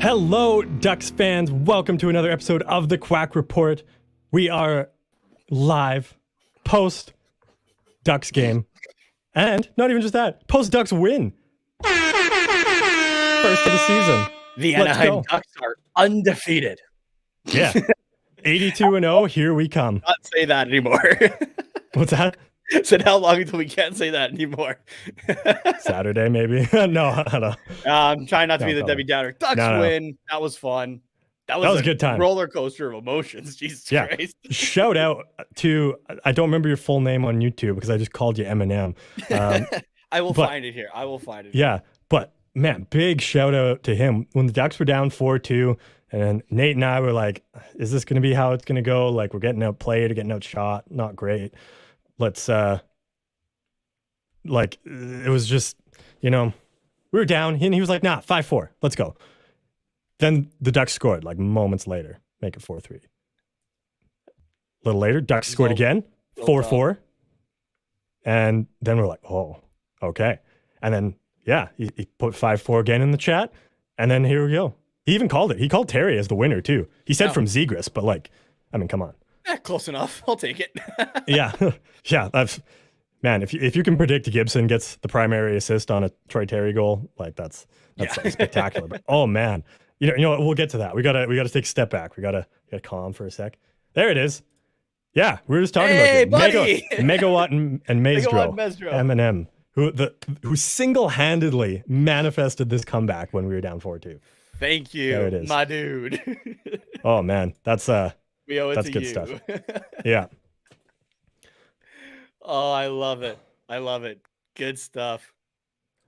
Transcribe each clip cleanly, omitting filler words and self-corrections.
Hello, Ducks fans. Welcome to another episode of the Quack Report. We are live post Ducks game. And not even just that, post Ducks win. First of the season. The Anaheim Ducks are undefeated. Yeah. 82-0, here we come. Not say that anymore. What's that? Said how long until we can't say that anymore? Saturday, maybe. No, I don't know. I'm trying not to be the Debbie Downer. Ducks win. That was fun. That was a good time. Roller coaster of emotions. Jesus Christ. Shout out to, I don't remember your full name on YouTube because I just called you Eminem. I will find it here. I will find it. Yeah, but man, big shout out to him. When the Ducks were down 4-2, and Nate and I were like, is this going to be how it's going to go? Like, we're getting outplayed or getting outshot. Not great. Let's, like, it was just, you know, we were down, and he was like, nah, 5-4, let's go. Then the Ducks scored, like, moments later, make it 4-3. A little later, Ducks scored again, 4-4. And then we're like, oh, okay. And then, yeah, he put 5-4 again in the chat, and then here we go. He even called it. He called Terry as the winner, too. He said from Zegras, but, like, I mean, come on. Close enough. I'll take it. Yeah. Man, if you can predict Gibson gets the primary assist on a Troy Terry goal, like that's spectacular. But oh man, you know what? We'll get to that. We gotta take a step back. We gotta calm for a sec. There it is. Yeah, we were just talking about it. Megawatt and Maestro, Eminem, who single-handedly manifested this comeback when we were down 4-2. Thank you, there it is. My dude. Oh man, that's we owe it that's to good you. stuff. Yeah. Oh, I love it. I love it. Good stuff.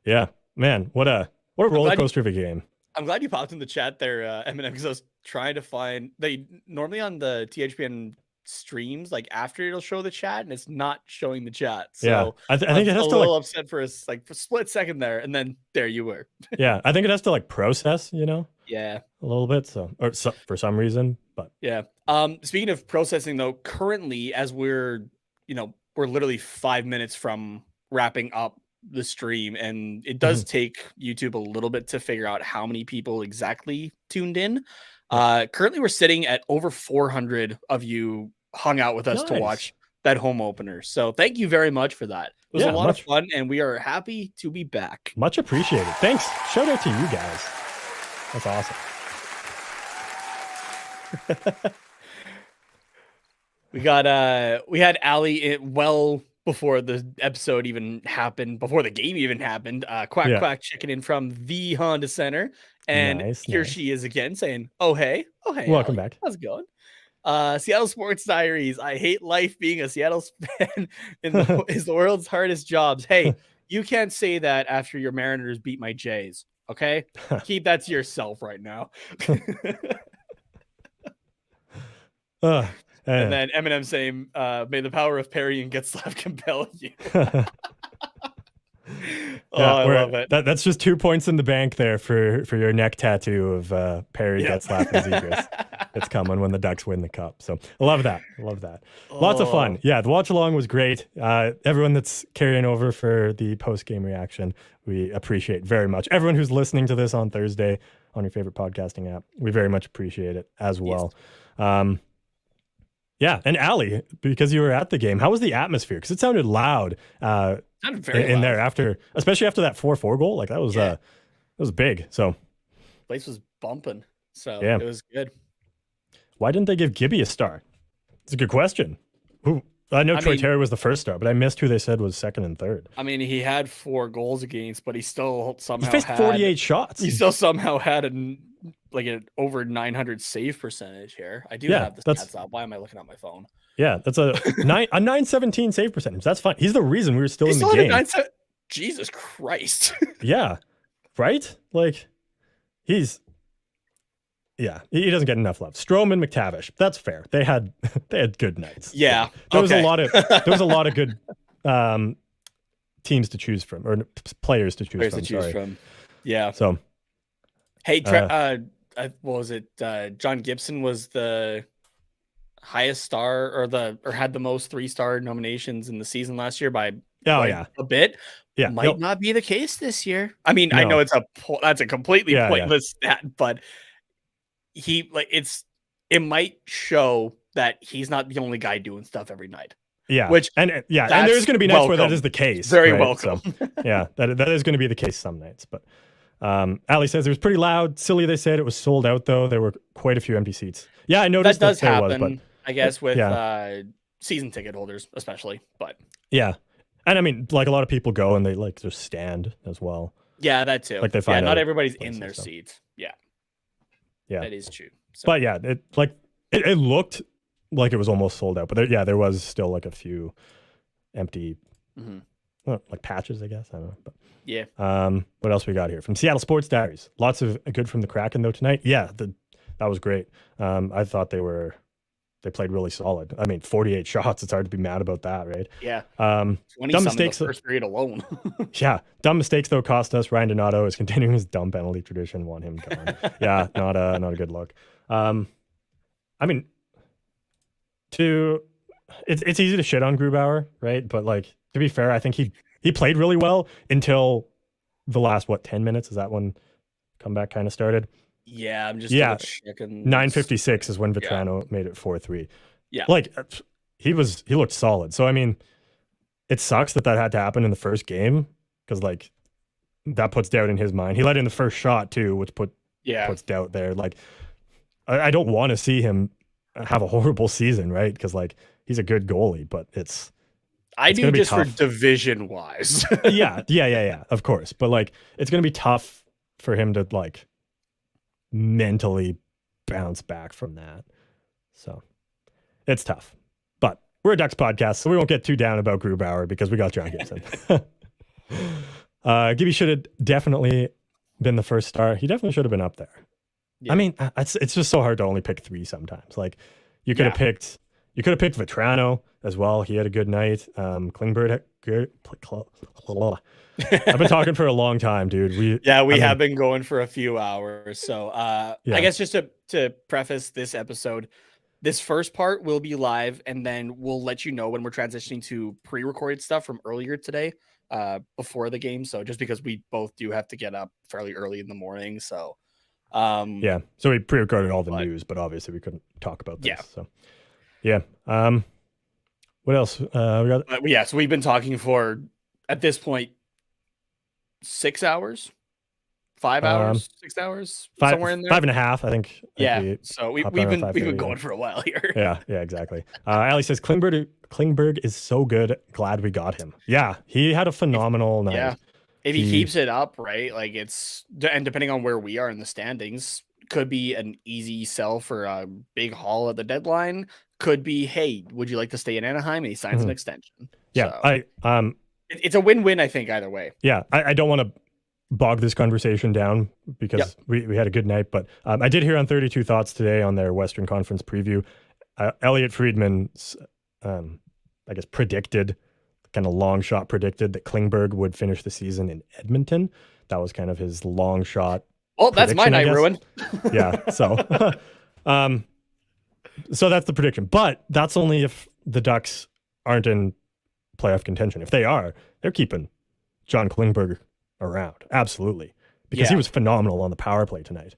Yeah, man, what a roller coaster of a game. I'm glad you popped in the chat there, Eminem, because I was trying to find. They normally on the THPN streams, like after it'll show the chat, and it's not showing the chat. So yeah, I think it has to little upset for a split second there, and then there you were. Yeah, I think it has to like process, you know. Yeah, a little bit. So for some reason, but yeah. Speaking of processing, though, currently as we're literally 5 minutes from wrapping up the stream, and it does take YouTube a little bit to figure out how many people exactly tuned in. Currently we're sitting at over 400 of you hung out with us to watch that home opener. So thank you very much for that. It was a lot of fun, and we are happy to be back. Much appreciated. Thanks. Shout out to you guys. That's awesome. We had Ali well before the episode even happened, before the game even happened. Quack checking in from the Honda Center, and here she is again saying, "Oh hey, welcome back. How's it going?" Seattle Sports Diaries. I hate life being a Seattle fan is the world's hardest jobs. Hey, you can't say that after your Mariners beat my Jays. Okay, keep that to yourself right now. And then Eminem saying, may the power of Perry and Getzlaf compel you. I love it. That's just 2 points in the bank there for your neck tattoo of Perry, Getzlaf, and Zegras. It's coming when the Ducks win the cup. So I love that. Lots of fun. Yeah, the watch along was great. Everyone that's carrying over for the post-game reaction, we appreciate very much. Everyone who's listening to this on Thursday on your favorite podcasting app, we very much appreciate it as well. Yes. Yeah, and Ali, because you were at the game, how was the atmosphere? Because it sounded loud sounded very in loud. There especially after that 4-4 goal. Like that was big. So place was bumping. So it was good. Why didn't they give Gibby a star? It's a good question. I know Troy Terry was the first star, but I missed who they said was second and third. I mean, he had 4 goals against, but he still somehow faced 48 shots. He still somehow had an over 900 save percentage here. I do have the stats out. Why am I looking at my phone? Yeah, that's a 917 save percentage. That's fine. He's the reason we were still in the game. Jesus Christ. Yeah, right? Like he doesn't get enough love. Strome and McTavish. That's fair. They had good nights. Yeah. There was a lot of good teams to choose from, or players to choose from. Yeah. So hey, what was it? John Gibson was the highest star or had the most 3-star nominations in the season last year by a bit. Yeah, might not be the case this year. I mean, I know that's a completely pointless stat, but it might show that he's not the only guy doing stuff every night. Yeah. Which and there's going to be nights where that is the case. Very right? welcome. So, yeah, that is going to be the case some nights. But Ali says it was pretty loud. Silly, they said it was sold out though. There were quite a few empty seats. Yeah, I noticed that does there happen. Was, but I guess with season ticket holders, especially. But yeah, and I mean, like a lot of people go and they like just stand as well. Yeah, that too. Like they find not everybody's in their seats. Yeah, yeah, that is true. So. But yeah, it looked like it was almost sold out. But there was still like a few empty, like patches, I guess. I don't know. But yeah. What else we got here from Seattle Sports Diaries? Lots of good from the Kraken though tonight. Yeah, that was great. I thought they played really solid. I mean, 48 shots. It's hard to be mad about that, right? Yeah. 20 dumb mistakes in the first period alone. Yeah, dumb mistakes though cost us. Ryan Donato is continuing his dumb penalty tradition. Want him gone. Yeah, not a good look. I mean, it's easy to shit on Grubauer, right? But like to be fair, I think he played really well until the last 10 minutes. Is that when comeback kind of started? Yeah, I'm just checking. 9:56 is when Vetrano made it 4-3. Yeah, like he looked solid. So I mean, it sucks that had to happen in the first game because like that puts doubt in his mind. He let in the first shot too, which puts doubt there. Like I don't want to see him have a horrible season, right? Because like he's a good goalie, but I do just for division wise. yeah, of course. But like it's gonna be tough for him to like mentally bounce back from that. So it's tough. But we're a Ducks podcast, so we won't get too down about Grubauer because we got John Gibson. Gibby should have definitely been the first star. He definitely should have been up there. Yeah. I mean, it's just so hard to only pick three sometimes. Like you could have picked Vetrano as well. He had a good night. Klingberg I've been talking for a long time, dude. We have been going for a few hours. So I guess just to preface this episode, this first part will be live, and then we'll let you know when we're transitioning to pre-recorded stuff from earlier today, before the game. So just because we both do have to get up fairly early in the morning, so so we pre-recorded all the news, but obviously we couldn't talk about this. So what else we got? So we've been talking for at this point 6 hours, 5 hours, 6 hours, somewhere in there. 5.5, I think. Yeah. So we've been going for a while here. Yeah, exactly. Ali says Klingberg is so good. Glad we got him. Yeah, he had a phenomenal night. Yeah. If he keeps it up, right? Like and depending on where we are in the standings, could be an easy sell for a big haul at the deadline. Could be, hey, would you like to stay in Anaheim? And he signs an extension. Yeah, so, it's a win-win, I think, either way. Yeah, I don't want to bog this conversation down because we had a good night, but I did hear on 32 Thoughts today on their Western Conference preview, Elliot Friedman's, I guess, kind of long shot predicted that Klingberg would finish the season in Edmonton. That was kind of his long shot. Oh, that's my night ruined. Yeah, so so that's the prediction. But that's only if the Ducks aren't in playoff contention. If they are, they're keeping John Klingberg around. Absolutely. Because he was phenomenal on the power play tonight.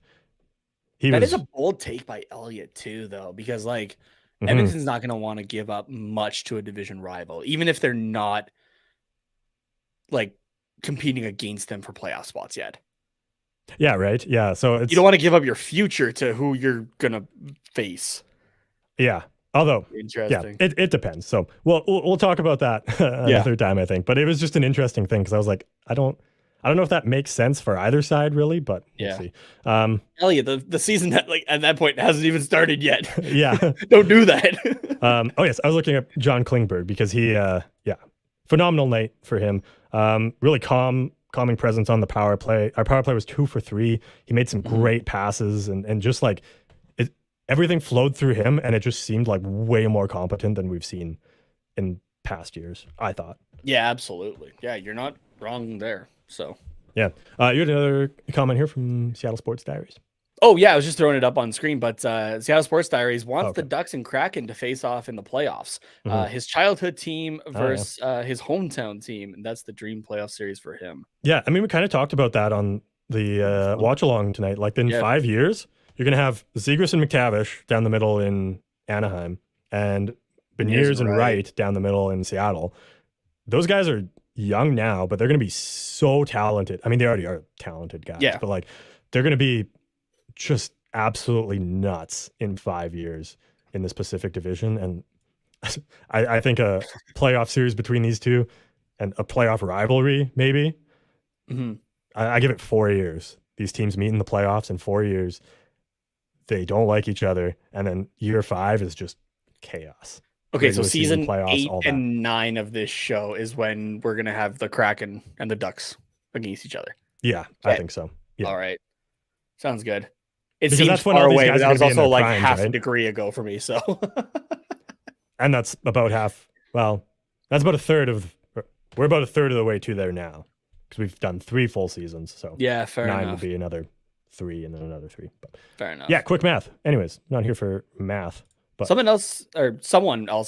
That is a bold take by Elliot too, though, because like Edmonton's not going to want to give up much to a division rival, even if they're not like competing against them for playoff spots yet. Yeah, right. Yeah. So you don't want to give up your future to who you're going to face. Yeah. Although, interesting. Yeah, it depends. So we'll talk about that another time, I think. But it was just an interesting thing because I was like, I don't know if that makes sense for either side really, but we'll see. Elliot, the season that like at that point hasn't even started yet. Yeah. Don't do that. Oh yes, I was looking at John Klingberg because he phenomenal night for him. Really calming presence on the power play. Our power play was 2 for 3. He made some great passes and just like everything flowed through him, and it just seemed like way more competent than we've seen in past years, I thought. Yeah, absolutely. Yeah, you're not wrong there. So yeah. You had another comment here from Seattle Sports Diaries. Oh yeah, I was just throwing it up on screen, but Seattle Sports Diaries wants the Ducks and Kraken to face off in the playoffs. His childhood team versus his hometown team, and that's the dream playoff series for him. Yeah, I mean, we kind of talked about that on the watch along tonight. Like in 5 years, you're going to have Zegras and McTavish down the middle in Anaheim, and Beniers and Wright down the middle in Seattle. Those guys are young now, but they're going to be so talented. I mean, they already are talented guys, but like they're going to be just absolutely nuts in 5 years in this Pacific Division. And I think a playoff series between these two and a playoff rivalry, maybe. I give it 4 years. These teams meet in the playoffs in 4 years. They don't like each other. And then year 5 is just chaos. Okay, so season 8 and 9 of this show is when we're going to have the Kraken and the Ducks against each other. Yeah, I think so. Yeah. All right. Sounds good. It seems far away, but that was also like half a degree ago for me. So, and that's about half. Well, that's about a third of. We're about a third of the way to there now because we've done 3 full seasons. So yeah, fair 9 enough. will be another 3 and then another 3. But fair enough. Yeah, quick math. Anyways, not here for math. But someone else,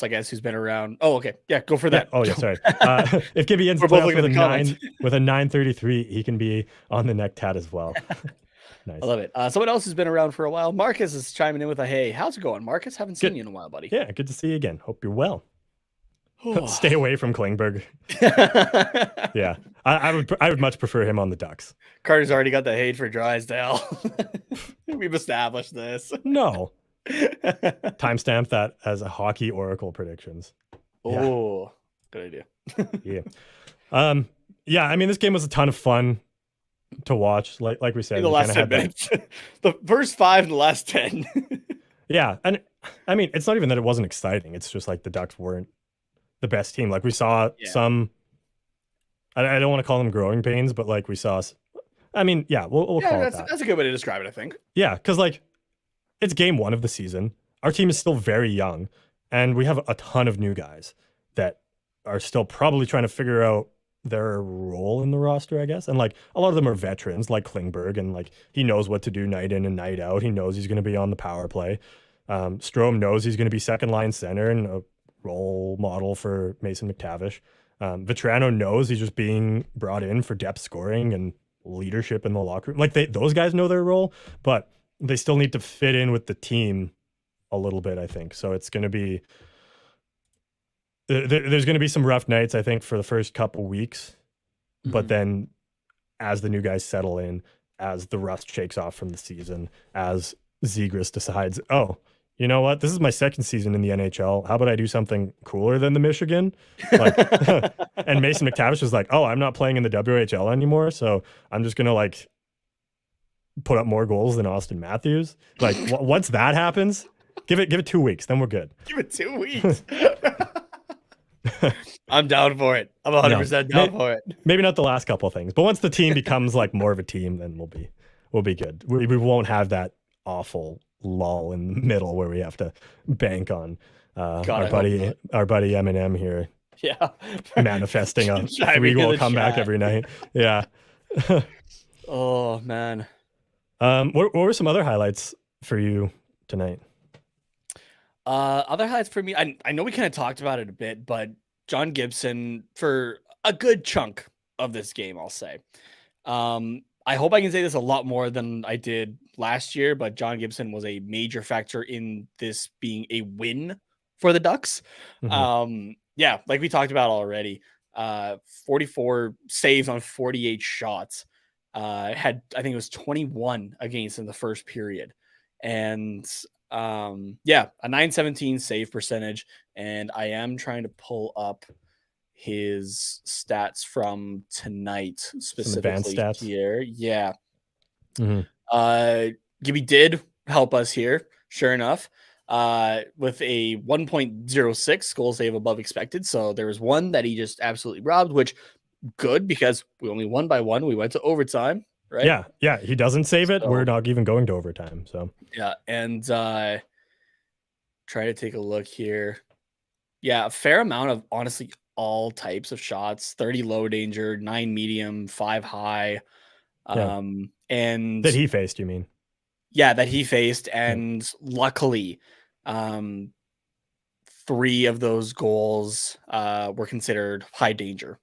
I guess, who's been around. Oh, okay. Yeah, go for that. Yeah. Oh, yeah, sorry. If Gibby ends with a 933, he can be on the Nectat as well. Nice. I love it. Someone else who's been around for a while. Marcus is chiming in with a hey. How's it going, Marcus? Haven't seen you in a while, buddy. Yeah, good to see you again. Hope you're well. Stay away from Klingberg. Yeah, I would much prefer him on the Ducks. Carter's already got the hate for Drysdale. We've established this. No. Timestamp that as a hockey oracle predictions. Oh, good idea. Yeah. Yeah, I mean, this game was a ton of fun to watch. Like we said, in the last 10 minutes. The first 5 and the last 10. Yeah. And I mean, it's not even that it wasn't exciting. It's just like the Ducks weren't the best team. Like we saw some, I don't want to call them growing pains, but like we saw, I mean, yeah, we'll call it that. That's a good way to describe it, I think. Yeah. Cause like, it's game 1 of the season. Our team is still very young, and we have a ton of new guys that are still probably trying to figure out their role in the roster, I guess. And like a lot of them are veterans, like Klingberg, and like he knows what to do night in and night out. He knows he's going to be on the power play. Strome knows he's going to be second line center and a role model for Mason McTavish. Vetrano knows he's just being brought in for depth scoring and leadership in the locker room. Like those guys know their role, but they still need to fit in with the team a little bit, I think. So it's going to be, there's going to be some rough nights, I think, for the first couple weeks. But then as the new guys settle in, as the rust shakes off from the season, as Zegras decides, oh, you know what? This is my second season in the NHL. How about I do something cooler than the Michigan? Like, and Mason McTavish was like, oh, I'm not playing in the WHL anymore, so I'm just going to like put up more goals than Austin Matthews. Like once that happens, give it 2 weeks, then we're good. Give it 2 weeks. I'm down for it. I'm 100% down for it. Maybe not the last couple of things, but once the team becomes like more of a team, then we'll be good. We won't have that awful lull in the middle where we have to bank on our buddy Eminem here. Yeah, manifesting a 3-goal comeback every night. Yeah. Oh man. What were some other highlights for you tonight? Other highlights for me, I know we kind of talked about it a bit, but John Gibson for a good chunk of this game, I'll say. I hope I can say this a lot more than I did last year, but John Gibson was a major factor in this being a win for the Ducks. Yeah, like we talked about already, 44 saves on 48 shots. I think it was 21 against in the first period. And yeah, a 917 save percentage. And I am trying to pull up his stats from tonight specifically here. Yeah. Gibby did help us here, sure enough, with a 1.06 goal save above expected. So there was one that he just absolutely robbed, which good because we only won by 1. We went to overtime, right? Yeah. He doesn't save it. So, we're not even going to overtime. So yeah, and try to take a look here. Yeah, a fair amount of honestly all types of shots. 30 low danger, 9 medium, 5 high. And that he faced, you mean? Yeah, that he faced, and luckily, 3 of those goals were considered high danger.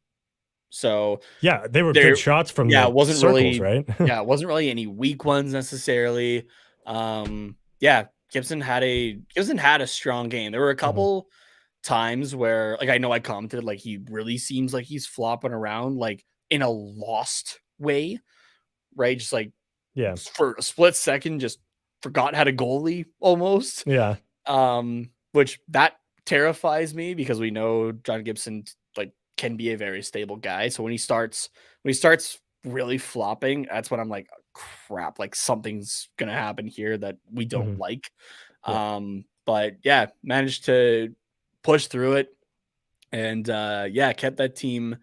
So yeah, they were good shots from the it wasn't circles, really right? Yeah, it wasn't really any weak ones necessarily. Yeah, Gibson had a strong game. There were a Mhm. couple times where, like, I know I commented, like, he really seems like he's flopping around, like, in a lost way, right? Just like Yeah. for a split second, just forgot how to goalie almost. Yeah. Which that terrifies me because we know John Gibson like can be a very stable guy. So when he starts really flopping, that's when I'm like, crap, like something's gonna happen here that we don't Mhm. like. Yeah. But yeah, managed to push through it and yeah, uh kept that team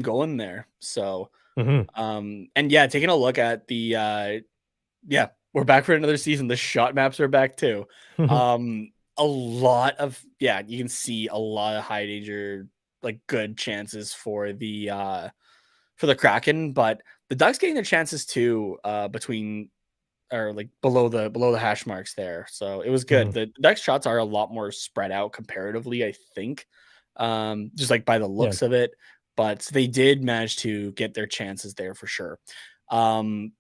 going there. So Mhm. and yeah, taking a look at the yeah, we're back for another season. The shot maps are back too. A lot of yeah, you can see a lot of high danger, like good chances for the Kraken, but the Ducks getting their chances too, between or like below the hash marks there. So it was good. Mhm. The Ducks shots are a lot more spread out comparatively, I think. Just like by the Yeah. looks of it. But they did manage to get their chances there for sure. Um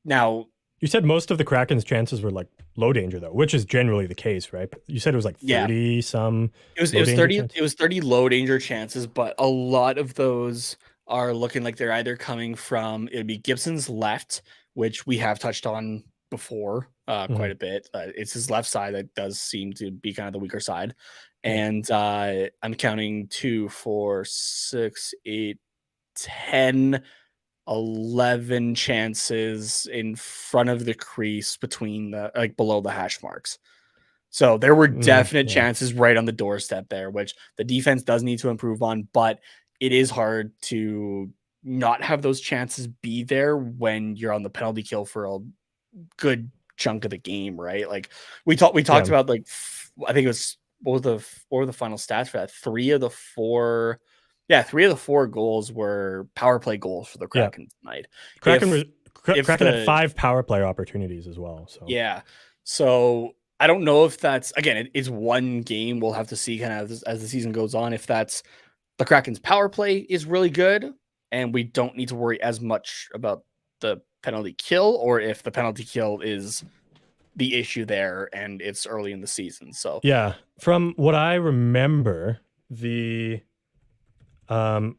now You said most of the Kraken's chances were like low danger though, which is generally the case, right? But you said it was like yeah, 30 some It low was danger 30 chance. it was 30 low danger chances, but a lot of those are looking like they're either coming from it would be Gibson's left, which we have touched on before quite Mhm. a bit. It's his left side that does seem to be kind of the weaker side. Yeah. And I'm counting 2, 4, 6, 8, 10, 11 chances in front of the crease between the like below the hash marks. So there were definite Yeah. chances right on the doorstep there, which the defense does need to improve on, but it is hard to not have those chances be there when you're on the penalty kill for a good chunk of the game, right? Like we talked Yeah. about like I think it was what were the final stats for that? Three of the four goals were power play goals for the Yeah. Kraken tonight. Kraken If was if Kraken had the 5 power play opportunities as well. So yeah. So I don't know if that's again, it's one game. We'll have to see kind of as the season goes on if that's the Kraken's power play is really good and we don't need to worry as much about the penalty kill or if the penalty kill is the issue there and it's early in the season. So yeah, from what I remember, um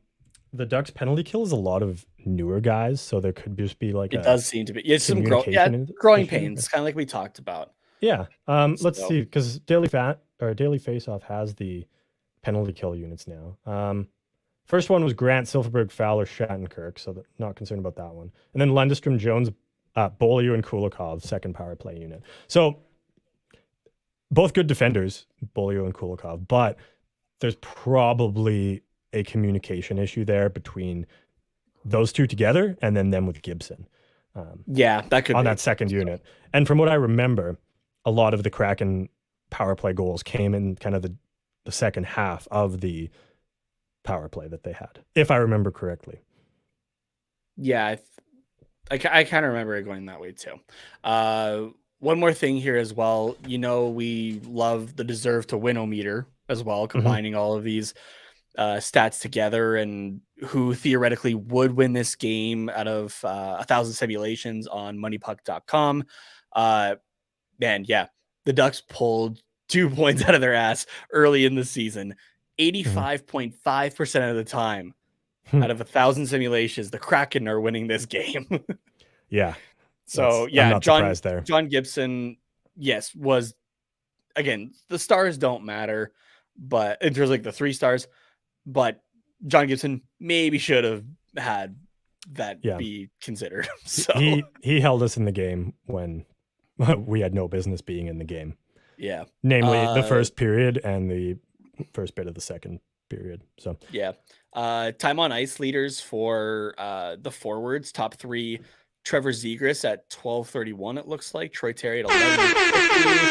the Ducks penalty kill is a lot of newer guys, so there could just be like it a does seem to be it's some communication growing issue. pains, kind of like we talked about. Yeah. Let's So see, because Daily Faceoff has the penalty kill units now. First one was Grant, Silverberg, Fowler, Shattenkirk, so not concerned about that one. And then Lundestrom, Jones, Bolio, and Kulikov, second power play unit. So both good defenders, Bolio and Kulikov, but there's probably a communication issue there between those two together and then them with Gibson. yeah, that could On be. that second So, unit. And from what I remember, a lot of the Kraken power play goals came in kind of the second half of the power play that they had, if I remember correctly. yeah, I kind of remember it going that way too. One more thing here as well. You know, we love the deserve to win-o-meter as well, Mhm. combining all of these stats together and who theoretically would win this game out of 1,000 simulations on moneypuck.com. Man, yeah, the Ducks pulled 2 points out of their ass early in the season. Mhm. 85.5% of the time out of 1,000 simulations, the Kraken are winning this game. Yeah, So I'm yeah, not surprised there. John Gibson, yes, was again the stars don't matter, but in terms of like the 3 stars, but John Gibson maybe should have had that Yeah, be considered. he So he held us in the game when we had no business being in the game, yeah, namely the uh, first period and the first bit of the second period. So yeah, time on ice leaders for the forwards, top three. Trevor Zegras at 12:31. It looks like Troy Terry at 11:50.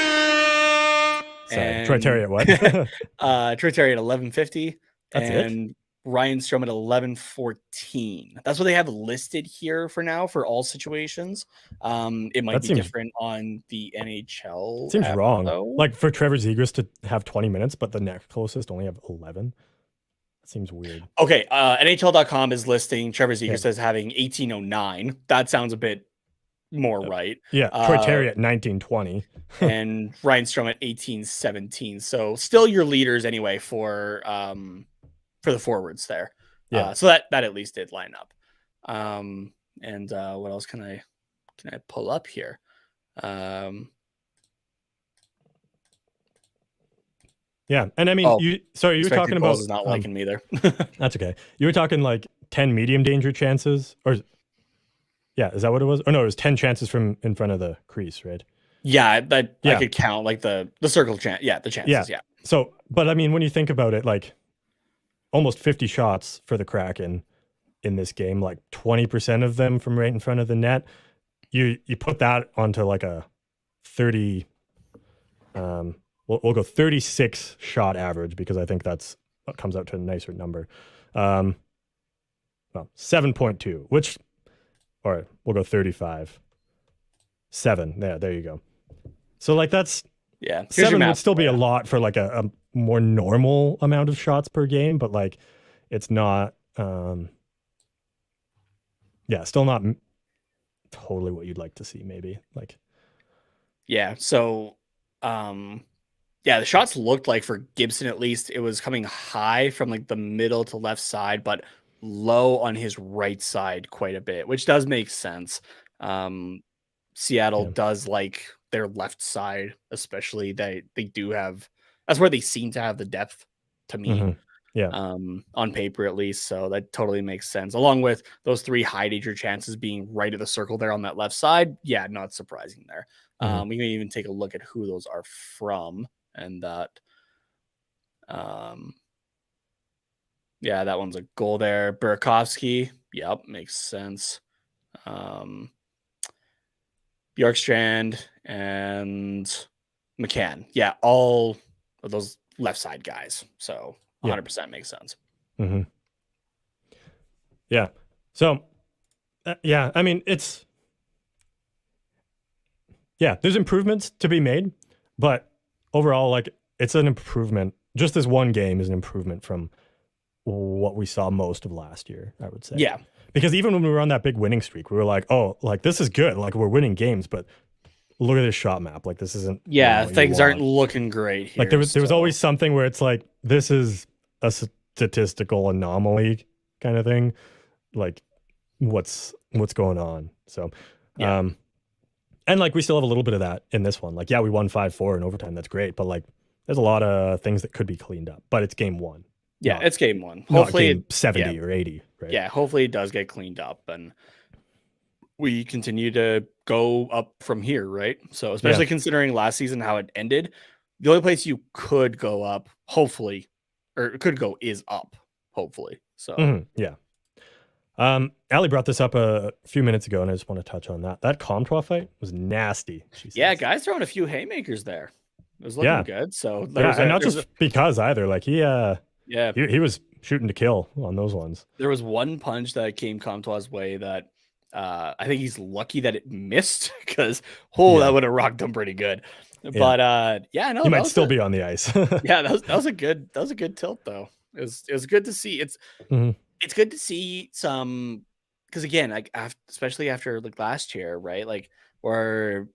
sorry, Troy Terry And at what? Troy Terry at 11:50 That's it. and Ryan Strome at 11:14. That's what they have listed here for now for all situations. It might That be seems different on the NHL seems app wrong. though. Like for Trevor Zegras to have 20 minutes, but the next closest only have 11. That seems weird. Okay, NHL.com is listing Trevor Yeah. Zegras as having 18:09. That sounds a bit more right. Yeah, Troy Terry at 1920. And Ryan Strome at 1817. So still your leaders anyway for the forwards there. Yeah. So that at least did line up. And what else can I pull up here? Yeah, and I mean, you were talking about is not liking me there. That's okay. You were talking like 10 medium danger chances, or yeah, is that what it was? Or no, it was 10 chances from in front of the crease, right? Yeah, I could count like the circle chance. Yeah, the chances. Yeah. So, but I mean, when you think about it, like almost 50 shots for the Kraken in this game, like 20% of them from right in front of the net. You put that onto like a 30. We'll go 36 shot average because I think that comes out to a nicer number. Well, 7.2, which, all right, we'll go 35. 7. Yeah, there you go. So like that's 7 would still be a lot for like a more normal amount of shots per game, but like it's not still not totally what you'd like to see maybe. Like so the shots looked like for Gibson at least it was coming high from like the middle to left side, but low on his right side quite a bit, which does make sense. Seattle does like their left side, especially. They do have, that's where they seem to have the depth to me. Mm-hmm. Yeah. On paper at least. So that totally makes sense. Along with those 3 high danger chances being right at the circle there on that left side. Yeah, not surprising there. Mm-hmm. We can even take a look at who those are from. And that, that one's a goal there. Burakovsky, yep, makes sense. Bjorkstrand and McCann, all of those left side guys. So 100% makes sense. Mm-hmm. Yeah. So, I mean, there's improvements to be made, but overall, like it's an improvement. Just this one game is an improvement from what we saw most of last year, I would say. Yeah. Because even when we were on that big winning streak, we were like, oh, like this is good. Like we're winning games, but look at this shot map. Like this isn't. Yeah, things aren't looking great here. Like there was always something where it's like, this is a statistical anomaly kind of thing. Like what's going on? So, and like we still have a little bit of that in this one. Like, we won 5-4 in overtime. That's great. But like there's a lot of things that could be cleaned up. But it's game 1. Yeah, it's game 1. Hopefully game 70 or 80, right? Yeah, hopefully it does get cleaned up and we continue to go up from here, right? So especially considering last season how it ended, the only place you could go up, hopefully, or could go is up, hopefully. So Ali brought this up a few minutes ago, and I just want to touch on that. That Comtois fight was nasty. Guys throwing a few haymakers there. It was looking good. So and not just because either. Like he was shooting to kill on those ones. There was one punch that came Comtois' way that I think he's lucky that it missed because that would have rocked him pretty good. But he might still be on the ice. that was a good tilt though. It was good to see. It's good to see some, because again, like especially after like last year, right? Like where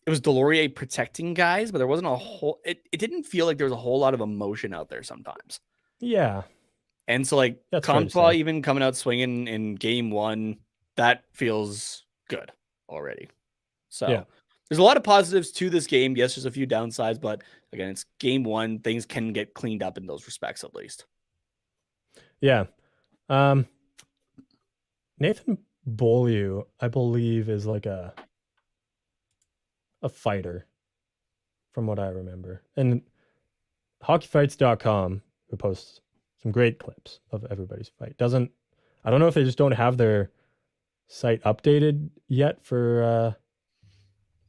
it was Delorier protecting guys, but there wasn't a whole. It didn't feel like there was a whole lot of emotion out there sometimes. Yeah, and so like Comtois even coming out swinging in game 1, that feels good already. So there's a lot of positives to this game. Yes, there's a few downsides, but again, it's game 1. Things can get cleaned up in those respects at least. Yeah. Nathan Beaulieu, I believe, is like a fighter from what I remember. And hockeyfights.com, who posts some great clips of everybody's fight, I don't know if they just don't have their site updated yet for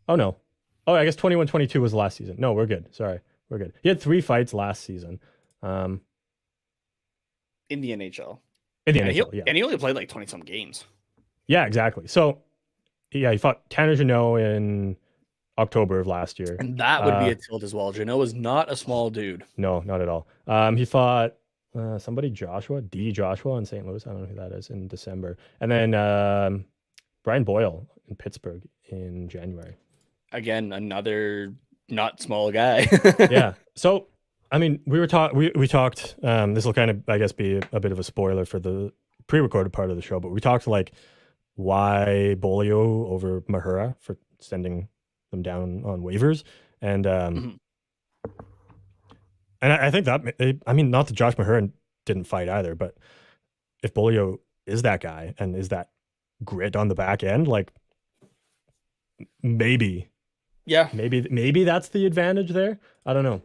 I guess 21-22 was last season. No, we're good. Sorry. We're good. He had 3 fights last season. In the NHL. And he only played like 20 some games. Yeah, exactly. So he fought Tanner Jeannot in October of last year. And that would be a tilt as well. Jeannot is not a small dude. No, not at all. He fought somebody Joshua in St. Louis. I don't know who that is, in December. And then Brian Boyle in Pittsburgh in January. Again, another not small guy. Yeah. So, I mean, we talked. This will kind of, I guess, be a bit of a spoiler for the pre-recorded part of the show, but we talked like why Bolio over Mahura for sending them down on waivers, and Mhm. and I think that, I mean, not that Josh Mahura didn't fight either, but if Bolio is that guy and is that grit on the back end, like maybe Yeah. maybe that's the advantage there. I don't know.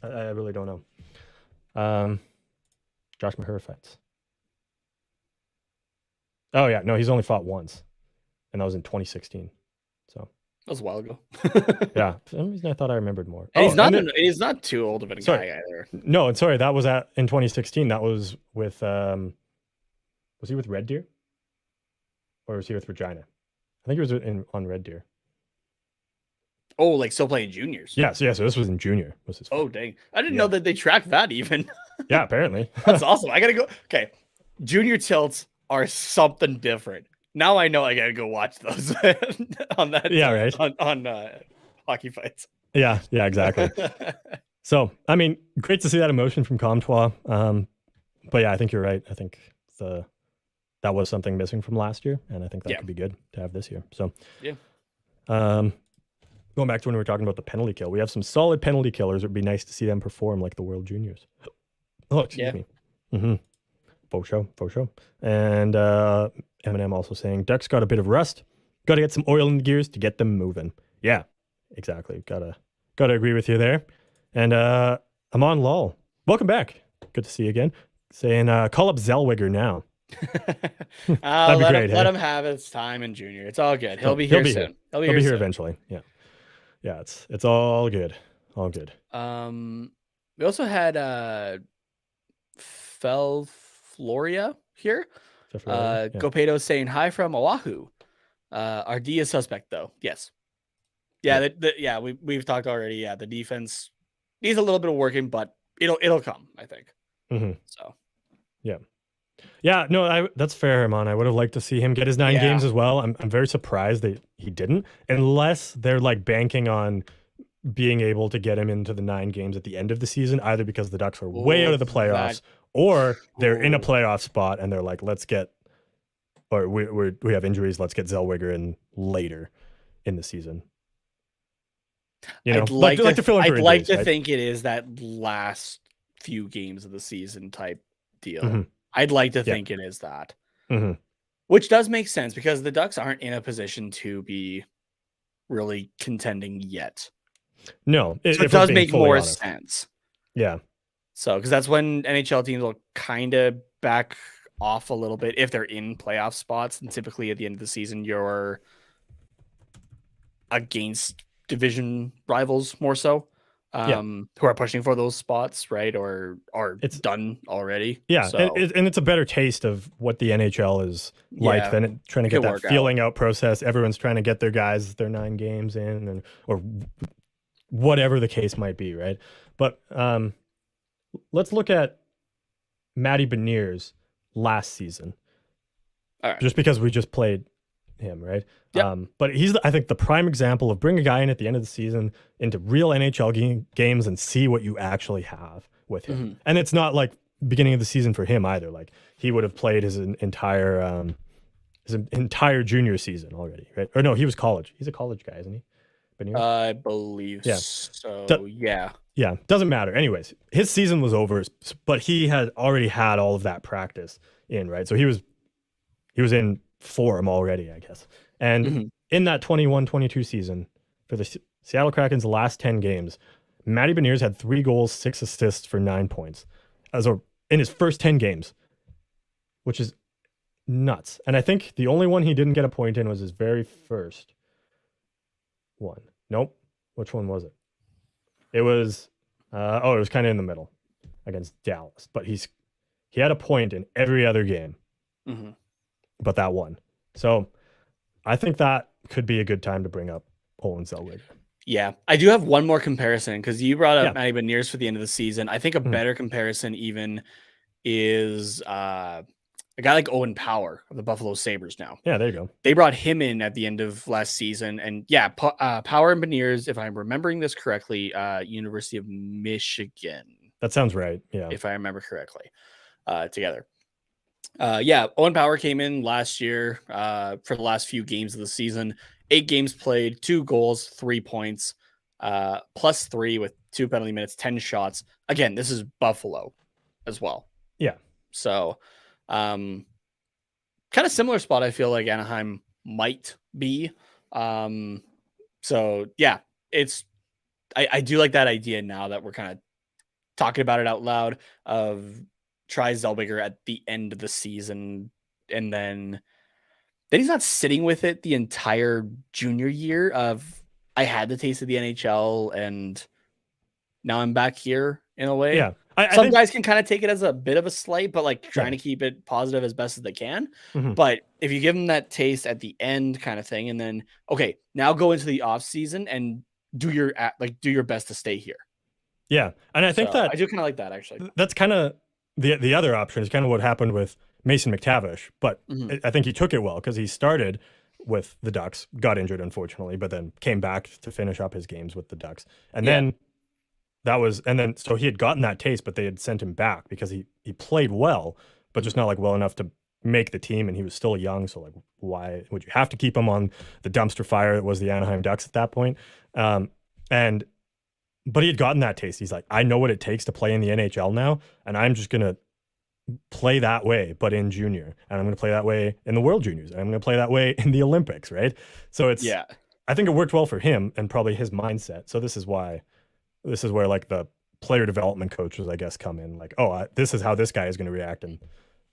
I really don't know. Josh Mahura fights. Oh yeah, no, he's only fought once, and that was in 2016. So That was a while ago. yeah, for some reason I thought I remembered more. And Oh, he's not too old of a Sorry. guy either. No, and sorry, that was in 2016. That was with was he with Red Deer, or was he with Regina? I think he was on Red Deer. Oh, like still playing juniors. Yeah, so this was in junior. Was his? Oh dang! I didn't know that they tracked that even. Yeah, apparently. That's awesome. I gotta go. Okay, junior tilts are something different. Now I know I gotta go watch those on that. Yeah, right. On hockey fights. Yeah, exactly. So, I mean, great to see that emotion from Comtois. But yeah, I think you're right. I think that was something missing from last year, and I think that could be good to have this year. So, yeah. Going back to when we were talking about the penalty kill, we have some solid penalty killers. It would be nice to see them perform like the World Juniors. Oh, excuse me. Mm-hmm. Faux show. And Eminem also saying, Ducks got a bit of rust. Got to get some oil in the gears to get them moving. Yeah, exactly. Gotta agree with you there. And I'm on Lol. Welcome back. Good to see you again. Saying, call up Zellweger now. That'd be great. Let him have his time in junior. It's all good. He'll be here soon. He'll be here eventually. Yeah, it's all good. All good. We also had Fel Floria here. Gopedo saying hi from Oahu. Our D is suspect though. Yes. Yeah, we've talked already. Yeah, the defense needs a little bit of working, but it'll come, I think. Mm-hmm. So yeah, no, that's fair, Herman. I would have liked to see him get his 9 games as well. I'm very surprised that he didn't, unless they're like banking on being able to get him into the 9 games at the end of the season, either because the Ducks are way out of the playoffs, or they're in a playoff spot and they're like, or we have injuries, let's get Zellweger in later in the season. I'd like to fill in for injuries, like to think it is that last few games of the season type deal. Mm-hmm. I'd like to think it is that, which does make sense because the Ducks aren't in a position to be really contending yet. No, so it does make more sense. Yeah. So, because that's when NHL teams will kind of back off a little bit if they're in playoff spots, and typically at the end of the season, you're against division rivals more so. Who are pushing for those spots, right? Or it's done already. Yeah, so. and it's a better taste of what the NHL is like than trying to get that feeling out process. Everyone's trying to get their guys their 9 games in, or whatever the case might be, right? But let's look at Matty Beniers last season. All right. Just because we just played him, right? Yep. But he's, I think, the prime example of bring a guy in at the end of the season into real NHL games and see what you actually have with him. Mm-hmm. And it's not like beginning of the season for him either. Like he would have played his entire junior season already, right? Or no, he was college. He's a college guy, isn't he? Beniers? I believe so. Yeah, doesn't matter. Anyways, his season was over, but he had already had all of that practice in, right? So he was in form already, I guess. And in that 21-22 season for the Seattle Kraken's last 10 games, Matty Beniers had 3 goals, 6 assists for 9 points in his first 10 games, which is nuts. And I think the only one he didn't get a point in was his very first one. Nope. Which one was it? It was it was kind of in the middle against Dallas, but he had a point in every other game. But that one. So I think that could be a good time to bring up Olen Zellweger. Yeah, I do have one more comparison because you brought up Matty Beniers for the end of the season. I think a better comparison even is a guy like Owen Power of the Buffalo Sabres now. Yeah, there you go. They brought him in at the end of last season. And yeah, Power and Beniers, if I'm remembering this correctly, University of Michigan. That sounds right. Yeah. If I remember correctly, together. Yeah, Owen Power came in last year for the last few games of the season. 8 games played, 2 goals, 3 points, +3 with 2 penalty minutes, 10 shots. Again, this is Buffalo as well. Yeah. So, kind of similar spot I feel like Anaheim might be. So yeah, I do like that idea now that we're kind of talking about it out loud of try Zellweger at the end of the season, and then he's not sitting with it the entire junior year of I had the taste of the NHL and now I'm back here in a way. Yeah. Some guys can kind of take it as a bit of a slight, but like trying to keep it positive as best as they can. But if you give them that taste at the end kind of thing, and then, okay, now go into the off season and do your best to stay here. Yeah. And I think that I do kind of like that, actually. That's kind of the other option is kind of what happened with Mason McTavish, but I think he took it well because he started with the Ducks, got injured unfortunately, but then came back to finish up his games with the Ducks. And then so he had gotten that taste, but they had sent him back because he played well, but just not like well enough to make the team, and he was still young. So like, why would you have to keep him on the dumpster fire that was the Anaheim Ducks at that point? But he had gotten that taste. He's like, I know what it takes to play in the NHL now, and I'm just gonna play that way, but in junior, and I'm gonna play that way in the World Juniors, and I'm gonna play that way in the Olympics, right? So it's I think it worked well for him and probably his mindset. So this is where like the player development coaches, I guess, come in. Like, this is how this guy is going to react, and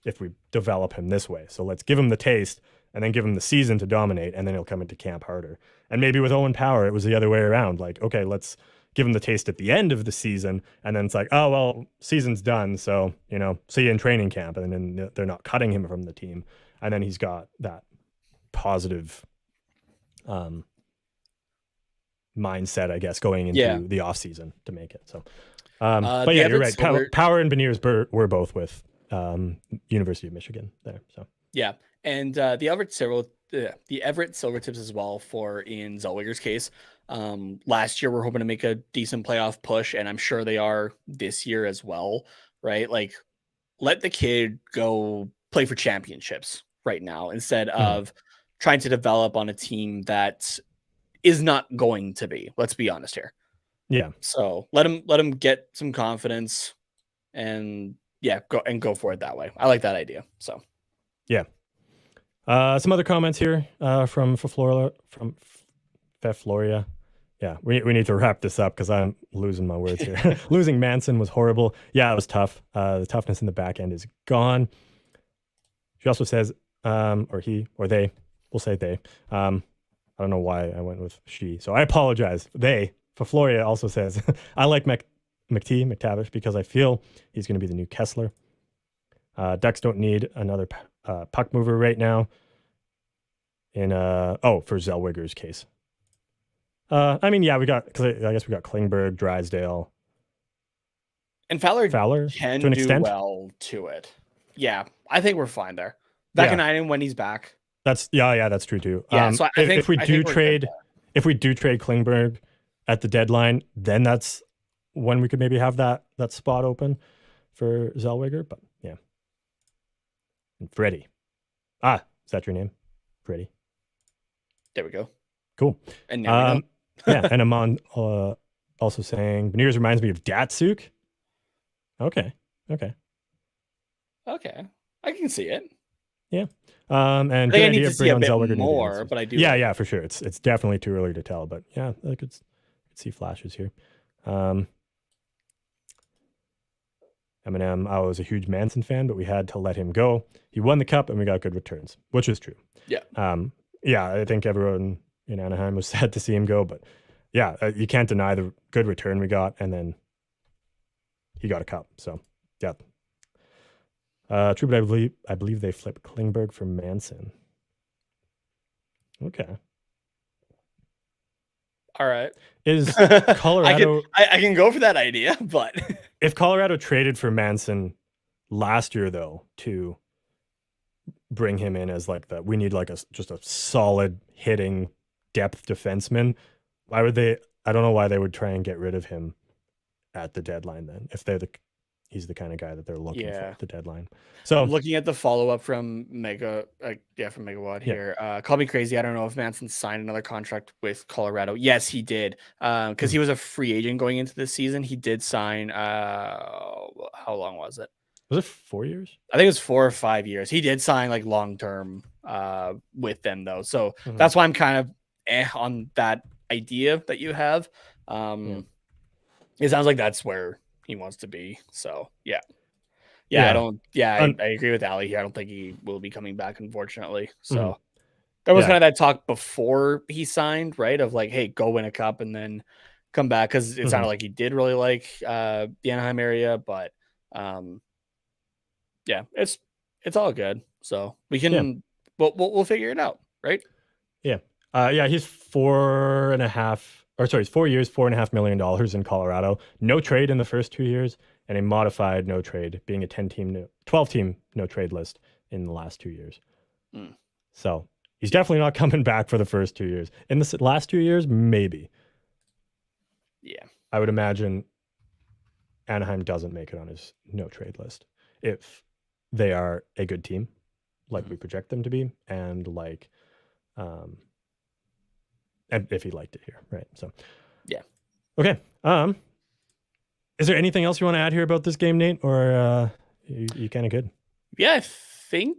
if we develop him this way, so let's give him the taste and then give him the season to dominate, and then he'll come into camp harder. And maybe with Owen Power, it was the other way around. Like, okay, let's give him the taste at the end of the season, and then it's like, oh well, season's done, so see you in training camp, and then they're not cutting him from the team, and then he's got that positive mindset, I guess, going into the off season to make it. So, but yeah, you're right. Power and Beniers were both with University of Michigan there. So yeah, and the Everett Silvertips as well for in Zellweger's case. Last year we're hoping to make a decent playoff push, and I'm sure they are this year as well. Right, like let the kid go play for championships right now instead of trying to develop on a team that is not going to be. Let's be honest here. Yeah. So let him get some confidence, and go for it that way. I like that idea. So yeah. Some other comments here from Floria. Yeah, we need to wrap this up because I'm losing my words here. Losing Manson was horrible. Yeah, it was tough. The toughness in the back end is gone. She also says, or he or they, we'll say they. I don't know why I went with she, so I apologize. For Floria also says, I like McTavish because I feel he's going to be the new Kessler. Ducks don't need another puck mover right now. For Zellweger's case. I mean, yeah, I guess we got Klingberg, Drysdale, and Fowler can to an do extent. Well to it. Yeah, I think we're fine there. Vakanainen when he's back. That's true too. Yeah, so I think if we do trade Klingberg at the deadline, then that's when we could maybe have that spot open for Zellweger. But yeah, and Freddie. Is that your name, Freddie? There we go. Cool. And now yeah, and Amon also saying Beniers reminds me of Datsuk. Okay, I can see it. Yeah. And I think I need to see a bit more, but I do. Yeah, for sure. It's definitely too early to tell, but yeah, I could see flashes here. Eminem, I was a huge Manson fan, but we had to let him go. He won the cup and we got good returns, which is true. Yeah. Yeah, I think everyone in Anaheim was sad to see him go, but yeah, you can't deny the good return we got, and then he got a cup. So yeah. True, but I believe they flipped Klingberg for Manson. Okay. All right. Is Colorado? I can go for that idea, but if Colorado traded for Manson last year, though, to bring him in as like we need like just a solid hitting depth defenseman. Why would they? I don't know why they would try and get rid of him at the deadline then, if he's the kind of guy that they're looking for at the deadline. So I'm looking at the follow-up from from Megawatt here. Call me crazy. I don't know if Manson signed another contract with Colorado. Yes, he did. Because he was a free agent going into this season. He did sign how long was it? Was it 4 years? I think it was 4 or 5 years. He did sign like long-term with them though. So that's why I'm kind of on that idea that you have. It sounds like that's where he wants to be. So I agree with Ali here. I don't think he will be coming back, unfortunately. So there was kind of that talk before he signed, right? Of like, hey, go win a cup and then come back, because it sounded like he did really like the Anaheim area, but it's all good. So we can we'll figure it out, right? He's 4 years, $4.5 million in Colorado. No trade in the first 2 years, and a modified no trade, being a 12-team no trade list in the last 2 years. So he's definitely not coming back for the first 2 years. In the last 2 years, maybe. Yeah. I would imagine Anaheim doesn't make it on his no trade list if they are a good team, like we project them to be, and like and if he liked it here, right? So, okay. Is there anything else you want to add here about this game, Nate, or you kind of good? Yeah, I think.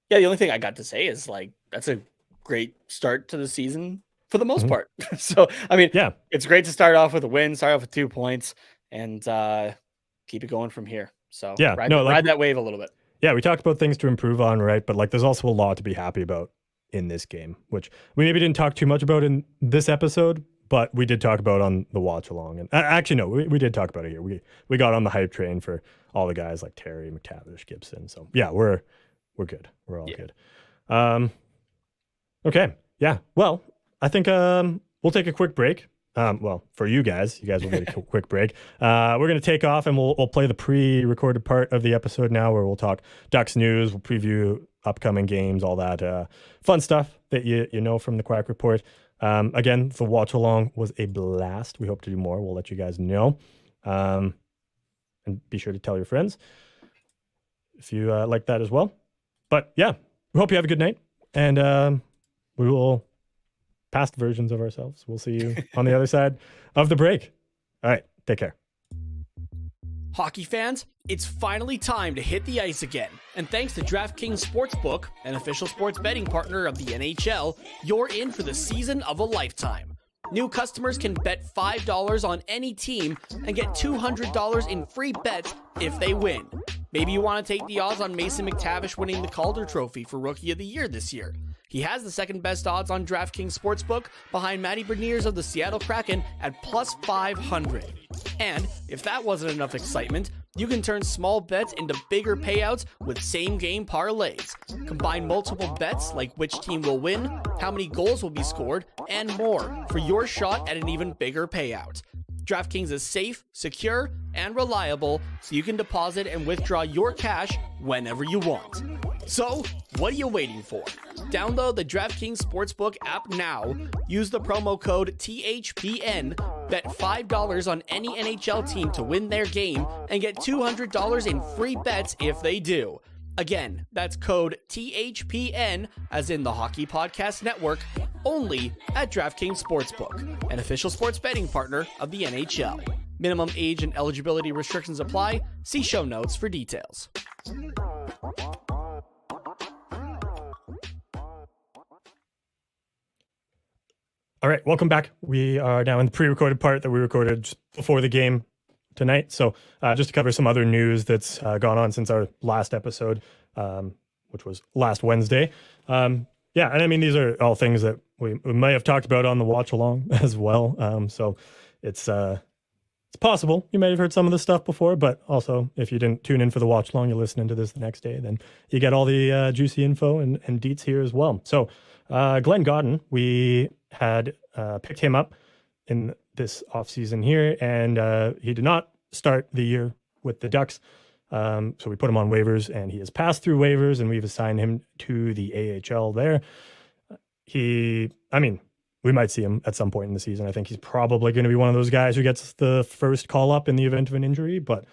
Yeah, the only thing I got to say is like that's a great start to the season for the most part. So, I mean, it's great to start off with a win, start off with 2 points, and keep it going from here. So, ride that wave a little bit. Yeah, we talked about things to improve on, right? But like, there's also a lot to be happy about in this game, which we maybe didn't talk too much about in this episode, but we did talk about on the watch along. And actually, no, we did talk about it here. We got on the hype train for all the guys like Terry, McTavish, Gibson. So yeah, we're good. We're all good. Okay. Yeah. Well, I think we'll take a quick break. Well, for you guys will get a quick break. We're going to take off and we'll play the pre-recorded part of the episode now, where we'll talk Ducks news, we'll preview upcoming games, all that fun stuff that you know from the Quack Report. Again, the watch along was a blast. We hope to do more. We'll let you guys know. And be sure to tell your friends if you like that as well. But yeah, we hope you have a good night, and we will past versions of ourselves. We'll see you on the other side of the break. All right, take care. Hockey fans, it's finally time to hit the ice again. And thanks to DraftKings Sportsbook, an official sports betting partner of the NHL, you're in for the season of a lifetime. New customers can bet $5 on any team and get $200 in free bets if they win. Maybe you want to take the odds on Mason McTavish winning the Calder Trophy for Rookie of the Year this year. He has the second best odds on DraftKings Sportsbook, behind Matty Beniers of the Seattle Kraken at plus 500. And if that wasn't enough excitement, you can turn small bets into bigger payouts with same-game parlays. Combine multiple bets like which team will win, how many goals will be scored, and more for your shot at an even bigger payout. DraftKings is safe, secure, and reliable, so you can deposit and withdraw your cash whenever you want. So, what are you waiting for? Download the DraftKings Sportsbook app now, use the promo code THPN, bet $5 on any NHL team to win their game, and get $200 in free bets if they do. Again, that's code THPN, as in the Hockey Podcast Network, only at DraftKings Sportsbook, an official sports betting partner of the NHL. Minimum age and eligibility restrictions apply. See show notes for details. All right, welcome back. We are now in the pre-recorded part that we recorded just before the game tonight. So just to cover some other news that's gone on since our last episode, which was last Wednesday. And I mean, these are all things that we may have talked about on the watch along as well. So it's possible you might have heard some of this stuff before, but also if you didn't tune in for the watch along, you're listening to this the next day, then you get all the juicy info and deets here as well. So Glenn Godden, we had picked him up in this offseason here, and he did not start the year with the Ducks. So we put him on waivers, and he has passed through waivers, and we've assigned him to the AHL there. We might see him at some point in the season. I think he's probably going to be one of those guys who gets the first call up in the event of an injury, but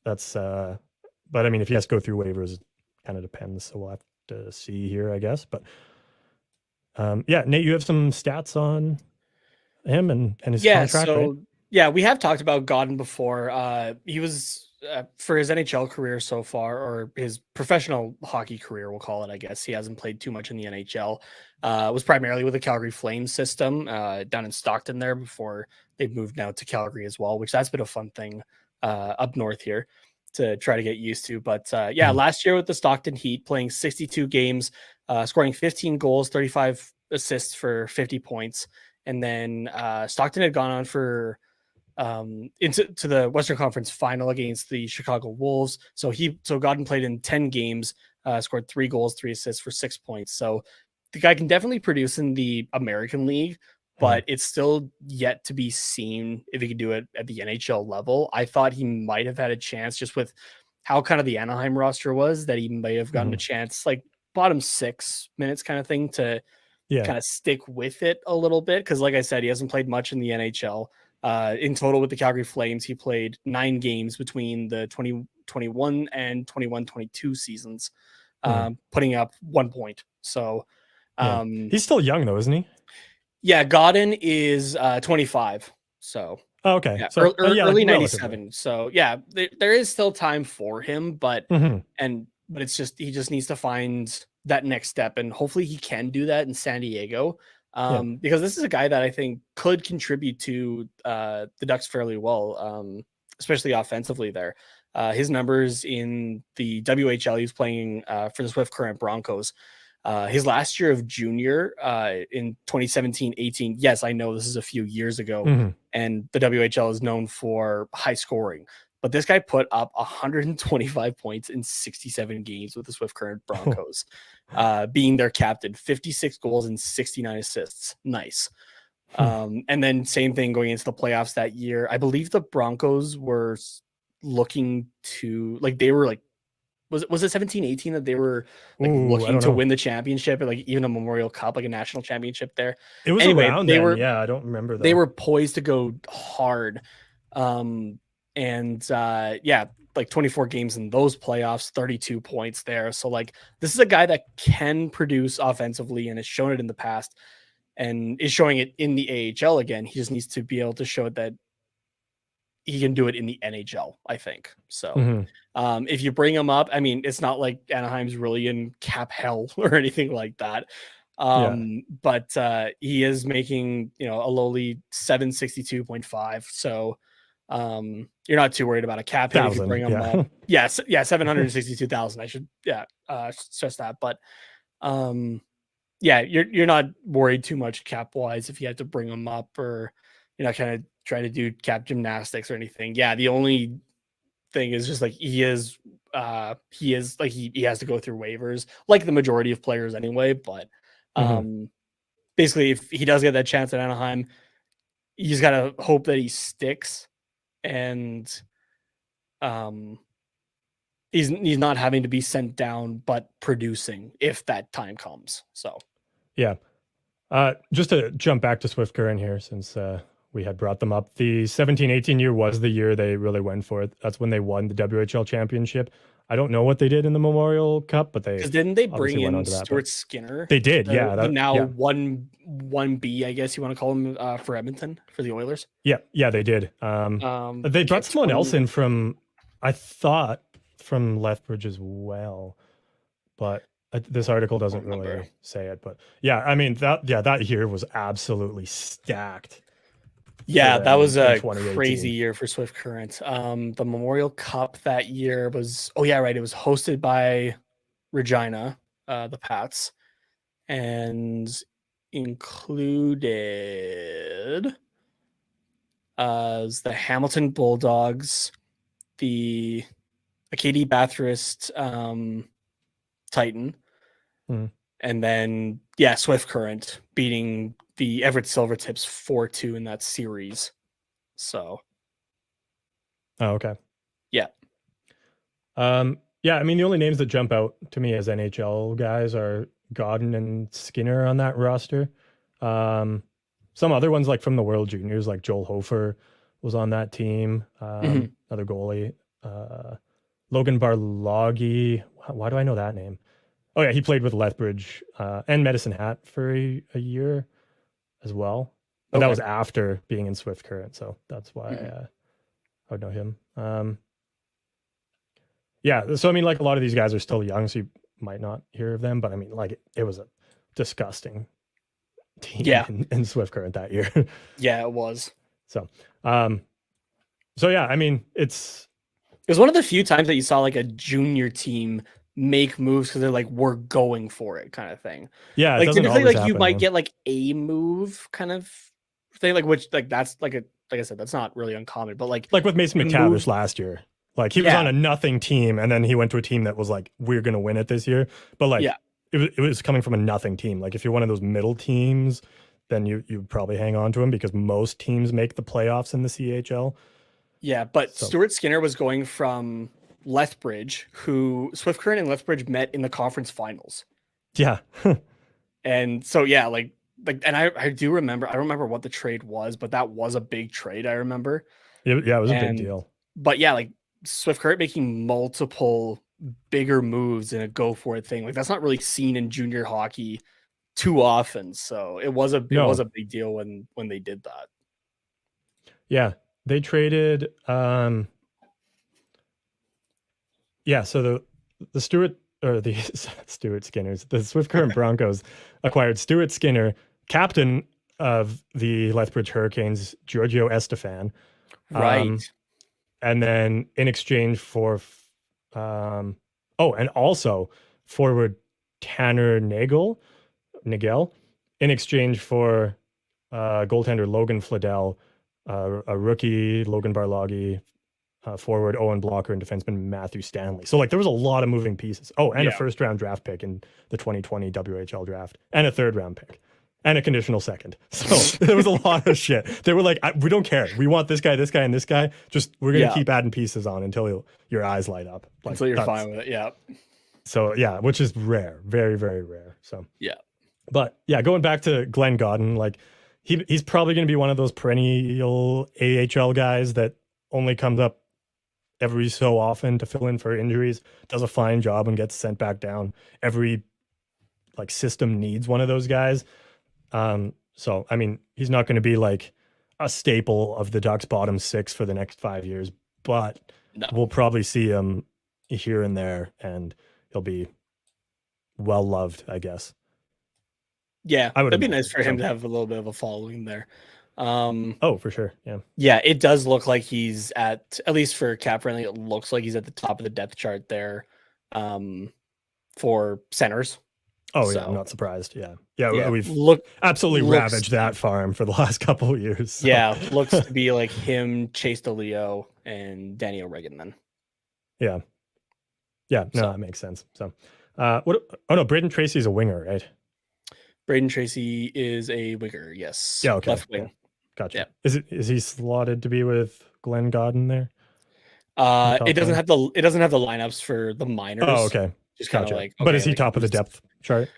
that's, if he has to go through waivers, it kind of depends. So we'll have to see here, I guess. But Nate, you have some stats on him and his contract, right? Yeah, we have talked about Godden before. He was for his NHL career so far, or his professional hockey career, we'll call it, I guess. He hasn't played too much in the NHL. Was primarily with the Calgary Flames system down in Stockton there before they've moved now to Calgary as well, which that's been a fun thing up north here to try to get used to. But last year with the Stockton Heat, playing 62 games, scoring 15 goals, 35 assists for 50 points. And then Stockton had gone on for into the Western Conference final against the Chicago Wolves. So Godden played in 10 games, scored 3 goals, 3 assists for 6 points. So the guy can definitely produce in the American League, but it's still yet to be seen if he can do it at the NHL level. I thought he might have had a chance just with how kind of the Anaheim roster was, that he may have gotten a chance, like bottom 6 minutes kind of thing, to kind of stick with it a little bit. Because like I said, he hasn't played much in the NHL. In total with the Calgary Flames, he played 9 games between the 2021 and 21-22 seasons, putting up 1 point. So he's still young though, isn't he? Yeah, Godden is 25. So okay. Yeah, so early 97. So yeah, there is still time for him, but it's just, he just needs to find that next step, and hopefully he can do that in San Diego. Because this is a guy that I think could contribute to the Ducks fairly well, especially offensively there. His numbers in the WHL, he's playing for the Swift Current Broncos. His last year of junior in 2017-18, yes, I know this is a few years ago, and the WHL is known for high scoring, but this guy put up 125 points in 67 games with the Swift Current Broncos, being their captain, 56 goals and 69 assists. Nice. And then same thing going into the playoffs that year. I believe the Broncos were looking to, like, they were like, was it 17-18 that they were like looking to win the championship, or like even a Memorial Cup, like a national championship there? It was around then. I don't remember though. They were poised to go hard. Like 24 games in those playoffs, 32 points there. So like, this is a guy that can produce offensively and has shown it in the past and is showing it in the AHL again. He just needs to be able to show that he can do it in the NHL, I think. So if you bring him up, I mean, it's not like Anaheim's really in cap hell or anything like that. But he is making, a lowly 762.5. So you're not too worried about a cap hit if you bring him up. Yes. Yeah. 762,000. I should, stress that. But you're not worried too much cap wise if you have to bring him up, or, kind of try to do cap gymnastics or anything. Yeah. The only thing is just like, he has to go through waivers like the majority of players anyway. But basically, if he does get that chance at Anaheim, you just got to hope that he sticks, and he's not having to be sent down, but producing if that time comes. So just to jump back to Swift Current here, since we had brought them up, the 17-18 year was the year they really went for it. That's when they won the WHL championship. I don't know what they did in the Memorial Cup, but didn't they bring in Stuart Skinner? They did, one B, I guess you want to call him, for Edmonton, for the Oilers. Yeah, they did. They brought someone else in from Lethbridge as well, but this article doesn't really say it. But that year was absolutely stacked. Yeah, that was a crazy year for Swift Current. The Memorial Cup that year was, it was hosted by Regina, the Pats, and included the Hamilton Bulldogs, the Acadie Bathurst Titan, and then Swift Current beating the Everett Silvertips 4-2 in that series. So okay. Yeah, I mean, the only names that jump out to me as NHL guys are Godden and Skinner on that roster. Um, some other ones like from the World Juniors, like Joel Hofer was on that team. Mhm. Another goalie. Logan Barloggy. Why do I know that name? Oh yeah, he played with Lethbridge and Medicine Hat for a year as well. But that Okay. was after being in Swift Current, so that's why Mhm. I would know him. Yeah, so I mean, like a lot of these guys are still young, so you might not hear of them. But I mean, like it was a disgusting team Yeah. in Swift Current that year. Yeah, it was. So, um, so yeah, I mean, It was one of the few times that you saw like a junior team make moves because they're like, we're going for it kind of thing. yeah, it Like doesn't typically, always like you happen. might Though. get like a move kind of thing, like which like that's like I said, that's not really uncommon, but Like with Mason a McTavish move, last year. Like he was on yeah, a nothing team, and then he went to a team that was like, we're gonna win it this year. But like yeah, it was coming from a nothing team. Like if you're one of those middle teams, then you probably hang on to him because most teams make the playoffs in the CHL. yeah. But So Stuart Skinner was going from Lethbridge, who Swift Current and Lethbridge met in the conference finals. yeah, And so yeah, like and I do remember, I don't remember what the trade was, but that was a big trade, I remember. it was a big And deal. but yeah, like Swift Current making multiple bigger moves in a go for it thing. Like that's not really seen in junior hockey too often. So it was No, a big deal when they did that. yeah, they traded. Yeah, so the Stewart or the Stewart Skinners, the Swift Current Broncos acquired Stewart Skinner, captain of the Lethbridge Hurricanes, Giorgio Estefan, Right. and then in exchange for, and also forward Tanner Nagel, in exchange for goaltender Logan Fladell, a rookie Logan Barloggy, forward Owen Blocker, and defenseman Matthew Stanley. So like there was a lot of moving pieces. Oh, and a Yeah. first round draft pick in the 2020 WHL draft, and a third round pick, and a conditional second. So there was a lot of shit. They were like, we don't care. We want this guy, and this guy. Just we're gonna Yeah. keep adding pieces on until your eyes light up. Like, Until you're fine with it. Yeah. So yeah, which is rare, very very rare. So Yeah. but yeah, going back to Glenn Godden, like he's probably going to be one of those perennial AHL guys that only comes up every so often to fill in for injuries, does a fine job and gets sent back down. Every like system needs one of those guys. So I mean, he's not going to be like a staple of the Ducks bottom six for the next 5 years, but No. we'll probably see him here and there, and he'll be well loved, I guess. Yeah. I would That'd be imagine, nice for him so. to have a little bit of a following there. Oh, for sure. Yeah. Yeah, it does look like he's at least for cap friendly, it looks like he's at the top of the depth chart there for centers. Oh yeah, I'm So not surprised. Yeah. Yeah, yeah, we've looks absolutely ravaged that farm for the last couple of years. So. Yeah, looks to be like him, Chase DeLeo, and Danny O'Regan then. Yeah. Yeah, no, So. that makes sense. So what oh no, Braden Tracy's a winger, right? Braden Tracy is a winger, yes. Yeah, okay. Left wing. Yeah. Gotcha. Yeah. Is he slotted to be with Glenn Godden there? It doesn't have the lineups for the minors. Oh, okay. Just kind of Gotcha. like But is he like top of the depth chart?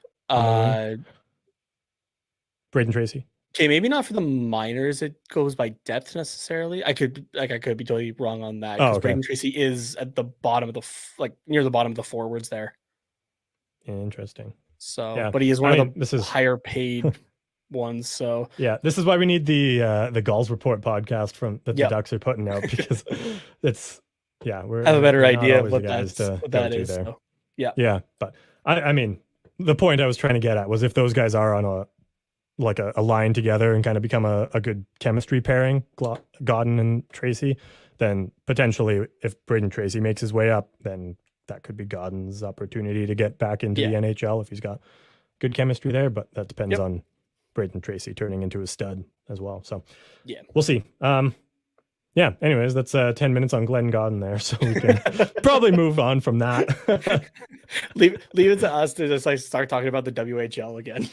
Braden Tracy? Okay, maybe not for the minors. It goes by depth necessarily. I could be totally wrong on that because Braden Tracy is at the bottom of the near the bottom of the forwards there. Interesting. So, yeah. but he is one of the higher paid ones. So yeah, this is why we need the Gulls Report podcast from that the Ducks are putting out, because it's I have a better idea of what that is. There. So, yeah, yeah. But I mean, the point I was trying to get at was if those guys are on a line together and kind of become a good chemistry pairing, Godden and Tracy, then potentially if Braden Tracy makes his way up, then that could be Godden's opportunity to get back into the NHL if he's got good chemistry there. But that depends on Braden Tracy turning into a stud as well. So yeah, we'll see. Yeah. Anyways, that's 10 minutes on Glenn Godden there, so we can probably move on from that. leave it to us to just like start talking about the WHL again.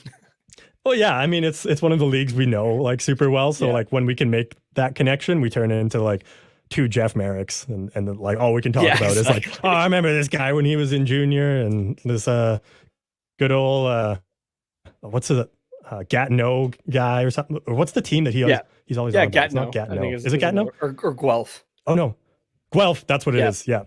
Well, yeah, I mean, it's one of the leagues we know like super well. So like when we can make that connection, we turn it into like two Jeff Merricks, and then like all we can talk Yeah, about is like, exactly. oh, I remember this guy when he was in junior, and this good old what's the Gatineau guy or something, or what's the team that Yeah. he's always Yeah, on about? It's not Gatineau, I think Gatineau. Is it is Gatineau? another, or Guelph. Oh no, Guelph. That's what it Yeah. is. Yeah,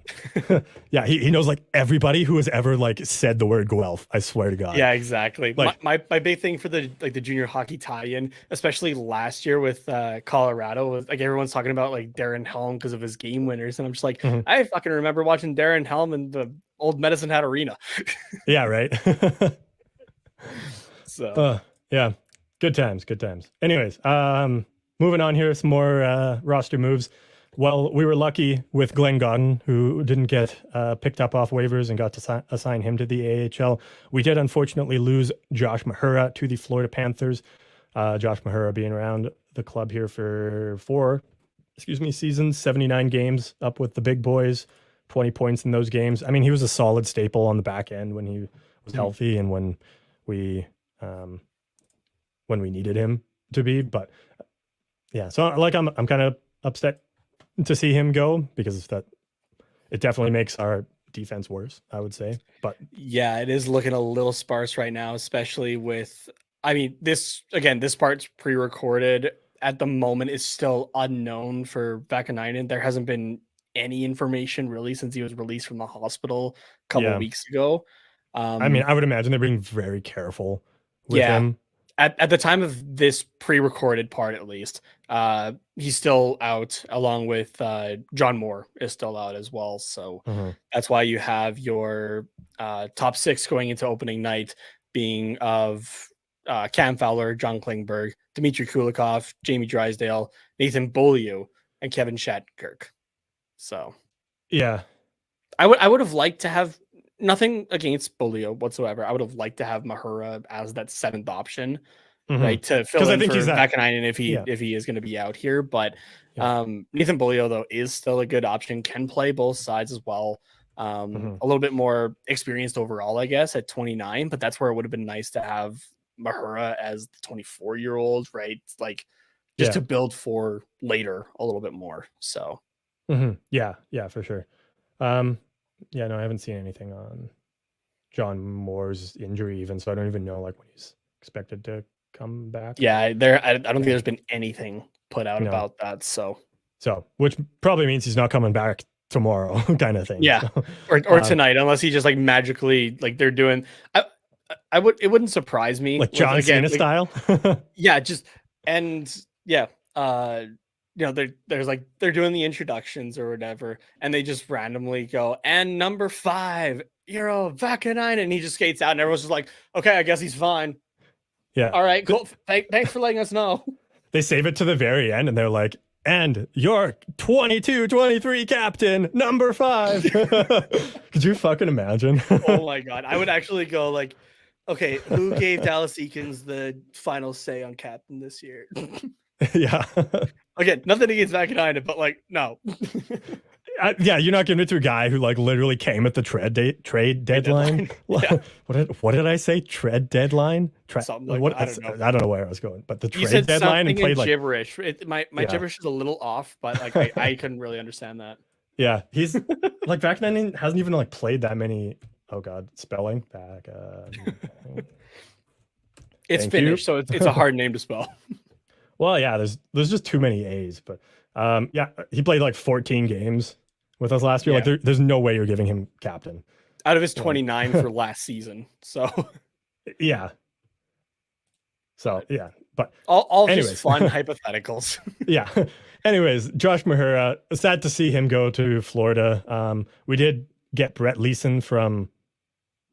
yeah. He knows like everybody who has ever like said the word Guelph. I swear to God. Yeah, exactly. Like, My big thing for the junior hockey tie-in, especially last year with Colorado, was like everyone's talking about like Darren Helm because of his game winners, and I'm just like, mhm. I fucking remember watching Darren Helm in the old Medicine Hat Arena. Yeah, right. So Yeah, good times, good times. Anyways, moving on here, some more roster moves. Well, we were lucky with Glenn Godden, who didn't get picked up off waivers and got to assign him to the AHL. We did unfortunately lose Josh Mahura to the Florida Panthers. Josh Mahura being around the club here for 4 seasons, 79 games up with the big boys, 20 points in those games. I mean, he was a solid staple on the back end when he was healthy and we when we needed him to be. But yeah, so like I'm kind of upset to see him go because that it definitely makes our defense worse, I would say. But yeah, it is looking a little sparse right now, especially with, I mean, this part's pre-recorded. At the moment, is still unknown for Vakanainen. There hasn't been any information really since he was released from the hospital a couple yeah, weeks ago. I mean, I would imagine they're being very careful with Yeah, him. at the time of this pre-recorded part, at least, he's still out, along with John Moore is still out as well. So Mhm. that's why you have your top 6 going into opening night being of Cam Fowler, John Klingberg, Dmitry Kulikov, Jamie Drysdale, Nathan Beaulieu, and Kevin Shattenkirk. So Yeah, I would have liked to have, nothing against Beaulieu whatsoever. I would have liked to have Mahura as that 7th option, right, to fill because I in think for he's that. Vakanainen Yeah, if he is going to be out here. But yeah, Nathan Beaulieu though is still a good option, can play both sides as well. A little bit more experienced overall, I guess, at 29, but that's where it would have been nice to have Mahura as the 24-year-old, right? Like just yeah, to build for later a little bit more. So yeah, yeah, for sure. Um, yeah, no, I haven't seen anything on John Moore's injury even, so I don't even know like when he's expected to come back. yeah, I don't think there's been anything put out No, about that. So which probably means he's not coming back tomorrow, kind of thing. yeah, So, or tonight, unless he just like magically, like they're doing. It wouldn't surprise me like with, John again, Cena like, style. yeah, just, and yeah, there's like they're doing the introductions or whatever, and they just randomly go, and number 5, Euro Vakanainen, and he just skates out, and everyone's just like, okay, I guess he's fine. Yeah. All right, cool. Thanks for letting us know. They save it to the very end and they're like, and your 22-23 captain, number 5. Could you fucking imagine? Oh my god, I would actually go like, okay, who gave Dallas Eakins the final say on captain this year? Yeah. Again, nothing against Vakanainen, but like, no. Yeah, you're not giving it to a guy who like literally came at the trade deadline. Yeah. What did I say? Tread deadline? Something like What? that. I don't know. I don't know where I was going, but the You trade said deadline and something played in like gibberish. My Yeah. gibberish is a little off, but like I couldn't really understand that. Yeah, he's like Vakanainen hasn't even like played that many. Oh god, spelling back. It's Thank Finnish, you. so it's a hard name to spell. Well, yeah, there's just too many A's, but yeah, he played like 14 games with us last year. Yeah. Like there's no way you're giving him captain. Out of his 29 for last season. So Yeah. So yeah, but all anyways. just fun hypotheticals. Yeah. Anyways, Josh Mahura, sad to see him go to Florida. We did get Brett Leeson from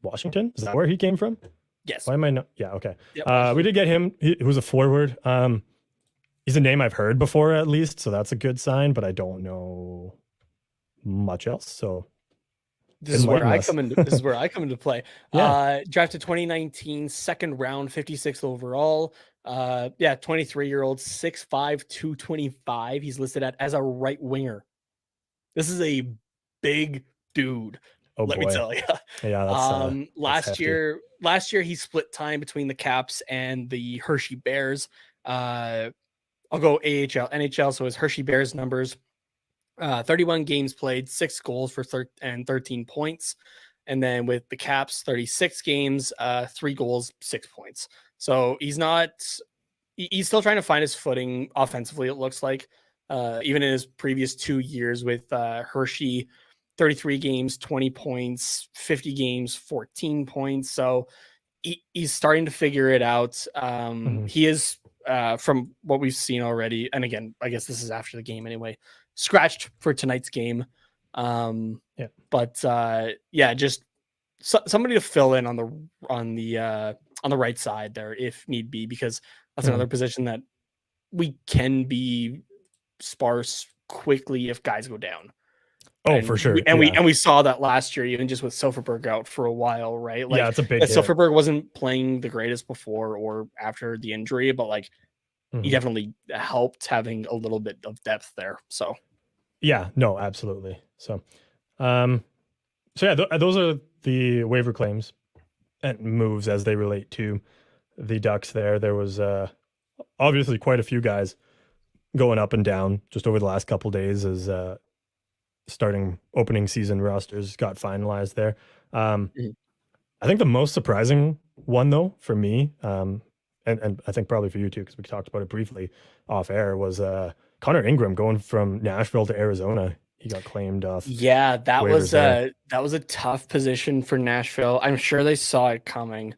Washington. Is that where he came from? Yes. Why am I not? Yeah, okay. Yep. We did get him. He was a forward. He's a name I've heard before at least, so that's a good sign, but I don't know much else. So This is where I us. come into this is where I come into play. Yeah. Drafted 2019, second round, 56th overall. 23-year-old, 6'5", 225. He's listed as a right winger. This is a big dude. Oh let boy. me tell you. Yeah, that's last year he split time between the Caps and the Hershey Bears. I'll go AHL, NHL. So his Hershey Bears numbers: 31 games played, 6 goals for 13 points. And then with the Caps, 36 games, 3 goals, 6 points. So he's still trying to find his footing offensively, it looks like. Even in his previous 2 years with Hershey, 33 games, 20 points, 50 games, 14 points. So he's starting to figure it out. He is, from what we've seen already, and again, I guess this is after the game anyway, scratched for tonight's game. But just somebody to fill in on the right side there if need be, because that's another position that we can be sparse quickly if guys go down. Oh, for sure. We saw that last year, even just with Silfverberg out for a while, right? Like, it's a big hit. Silfverberg wasn't playing the greatest before or after the injury, but like he definitely helped having a little bit of depth there. So yeah, no, absolutely. So those are the waiver claims and moves as they relate to the Ducks there. There was obviously quite a few guys going up and down just over the last couple days as opening season rosters got finalized there. I think the most surprising one, though, for me, and I think probably for you too, because we talked about it briefly off air, was Connor Ingram going from Nashville to Arizona. He got claimed off. Yeah, that was a tough position for Nashville. I'm sure they saw it coming.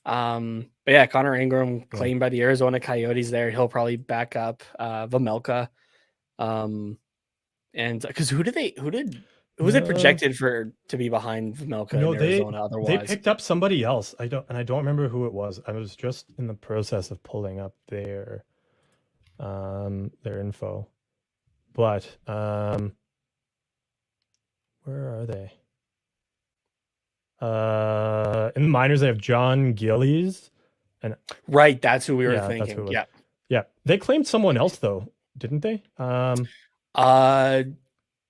But yeah, Connor Ingram claimed by the Arizona Coyotes there. He'll probably back up Vejmelka. And because who was it projected to be behind Vejmelka in Arizona otherwise? They picked up somebody else. I don't remember who it was. I was just in the process of pulling up their info. But where are they? In the minors, they have John Gillies. Right, that's who we were thinking. Yeah. They claimed someone else though, didn't they?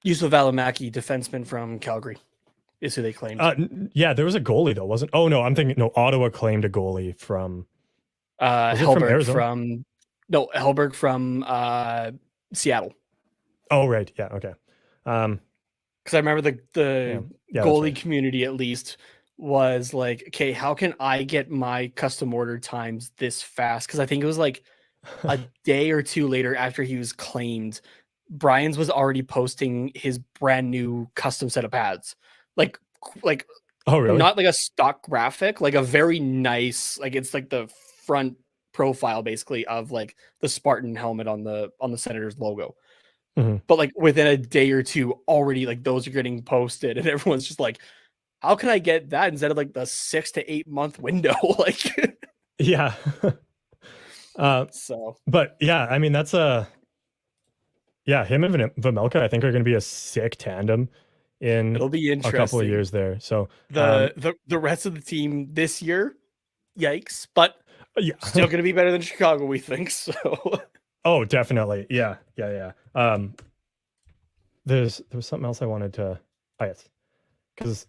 Yusuf Valimaki, defenseman from Calgary, is who they claimed. There was a goalie though, wasn't? Oh no, I'm thinking Ottawa claimed a goalie from Hellberg from Seattle. Oh right, yeah, okay. Because I remember the goalie community at least was like, okay, how can I get my custom order times this fast? Because I think it was like a day or two later after he was claimed, Brian's was already posting his brand new custom set of pads. Like oh really? Not like a stock graphic, like a very nice, like it's like the front profile basically of like the Spartan helmet on the Senators logo. But like within a day or two already, like those are getting posted and everyone's just like, how can I get that instead of like the 6 to 8 month window? Like, yeah. But yeah, I mean, that's him and Vejmelka, I think, are going to be a sick tandem it'll be interesting. A couple of years there. So the rest of the team this year, yikes, but still going to be better than Chicago, we think. So oh, definitely. Yeah. There was something else I wanted to yes, because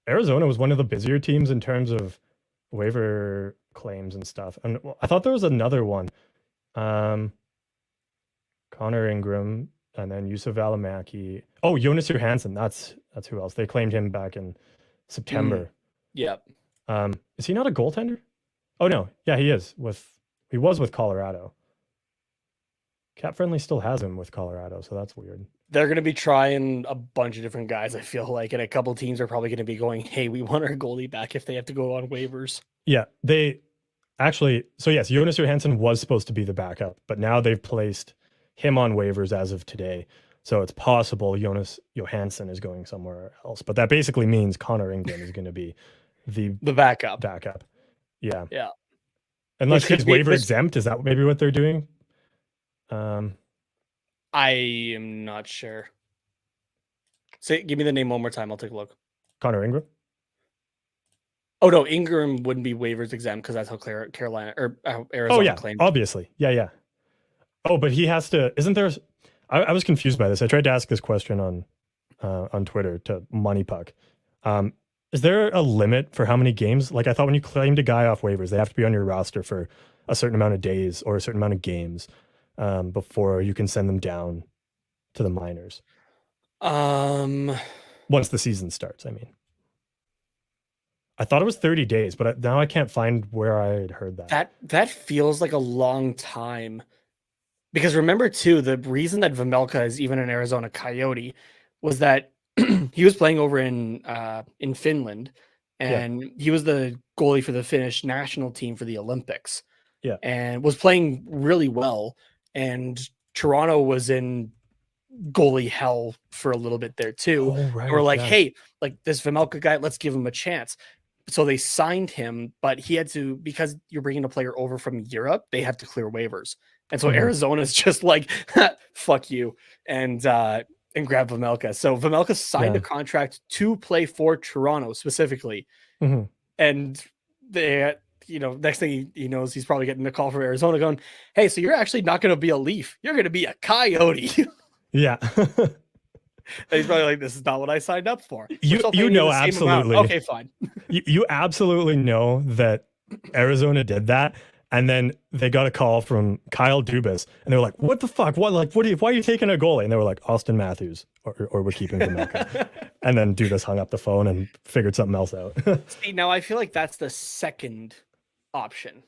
Arizona was one of the busier teams in terms of waiver claims and stuff, and I thought there was another one, Connor Ingram, and then Yusuf Valimaki. Oh, Jonas Johansson. That's who else. They claimed him back in September. Yep. Is he not a goaltender? Oh no, yeah, he is. He was with Colorado. Cap Friendly still has him with Colorado, so that's weird. They're going to be trying a bunch of different guys, I feel like, and a couple teams are probably going to be going, hey, we want our goalie back if they have to go on waivers. Yeah, they actually, so yes, Jonas Johansson was supposed to be the backup, but now they've placed him on waivers as of today. So it's possible Jonas Johansson is going somewhere else, but that basically means Connor Ingram is going to be the backup. Yeah. Which Unless he's waiver exempt, is that maybe what they're doing? I am not sure. Give me the name one more time. I'll take a look. Connor Ingram? Oh no, Ingram wouldn't be waivers exempt because that's how Carolina or Arizona claimed. Obviously. Yeah. Oh, but he has to. Isn't there? I was confused by this. I tried to ask this question on Twitter to Money Puck. Is there a limit for how many games? Like I thought when you claimed a guy off waivers, they have to be on your roster for a certain amount of days or a certain amount of games before you can send them down to the minors? Um, Once the season starts, I mean. I thought it was 30 days, but now I can't find where I had heard that. That feels like a long time. Because remember too, the reason that Vejmelka is even an Arizona Coyote was that he was playing over in Finland, and he was the goalie for the Finnish national team for the Olympics. Yeah. And was playing really well. And Toronto was in goalie hell for a little bit there too. Oh, right. And we're like, hey, like this Vejmelka guy, let's give him a chance. So they signed him, but he had to, because you're bringing a player over from Europe, they have to clear waivers. And so Arizona's just like, fuck you, and grab Vejmelka. So Vejmelka signed a contract to play for Toronto specifically. And they, next thing he knows, he's probably getting a call from Arizona going, hey, so you're actually not going to be a Leaf. You're going to be a Coyote. Yeah. And he's probably like, this is not what I signed up for. You know, absolutely. Okay, fine. You absolutely know that Arizona did that. And then they got a call from Kyle Dubas, and they were like, "What the fuck? Why are you taking a goalie?" And they were like, "Austin Matthews, or we're keeping Vejmelka." And then Dubas hung up the phone and figured something else out. See, now I feel like that's the second option,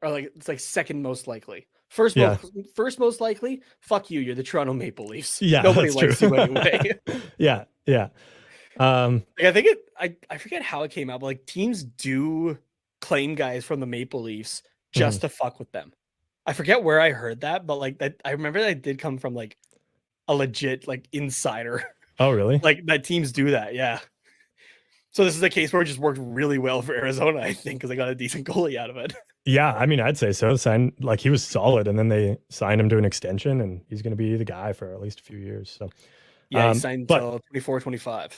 or like it's like second most likely. First most likely, fuck you. You're the Toronto Maple Leafs. Yeah, nobody likes you anyway. Yeah. I think I forget how it came out, but like teams do claim guys from the Maple Leafs just to fuck with them. I forget where I heard that, but like that, I remember that did come from like a legit like insider. Oh, really? Like that teams do that, yeah. So this is a case where it just worked really well for Arizona, I think, because they got a decent goalie out of it. Yeah, I mean, I'd say so. He was solid, and then they signed him to an extension, and he's going to be the guy for at least a few years. So yeah, he signed until 24-25.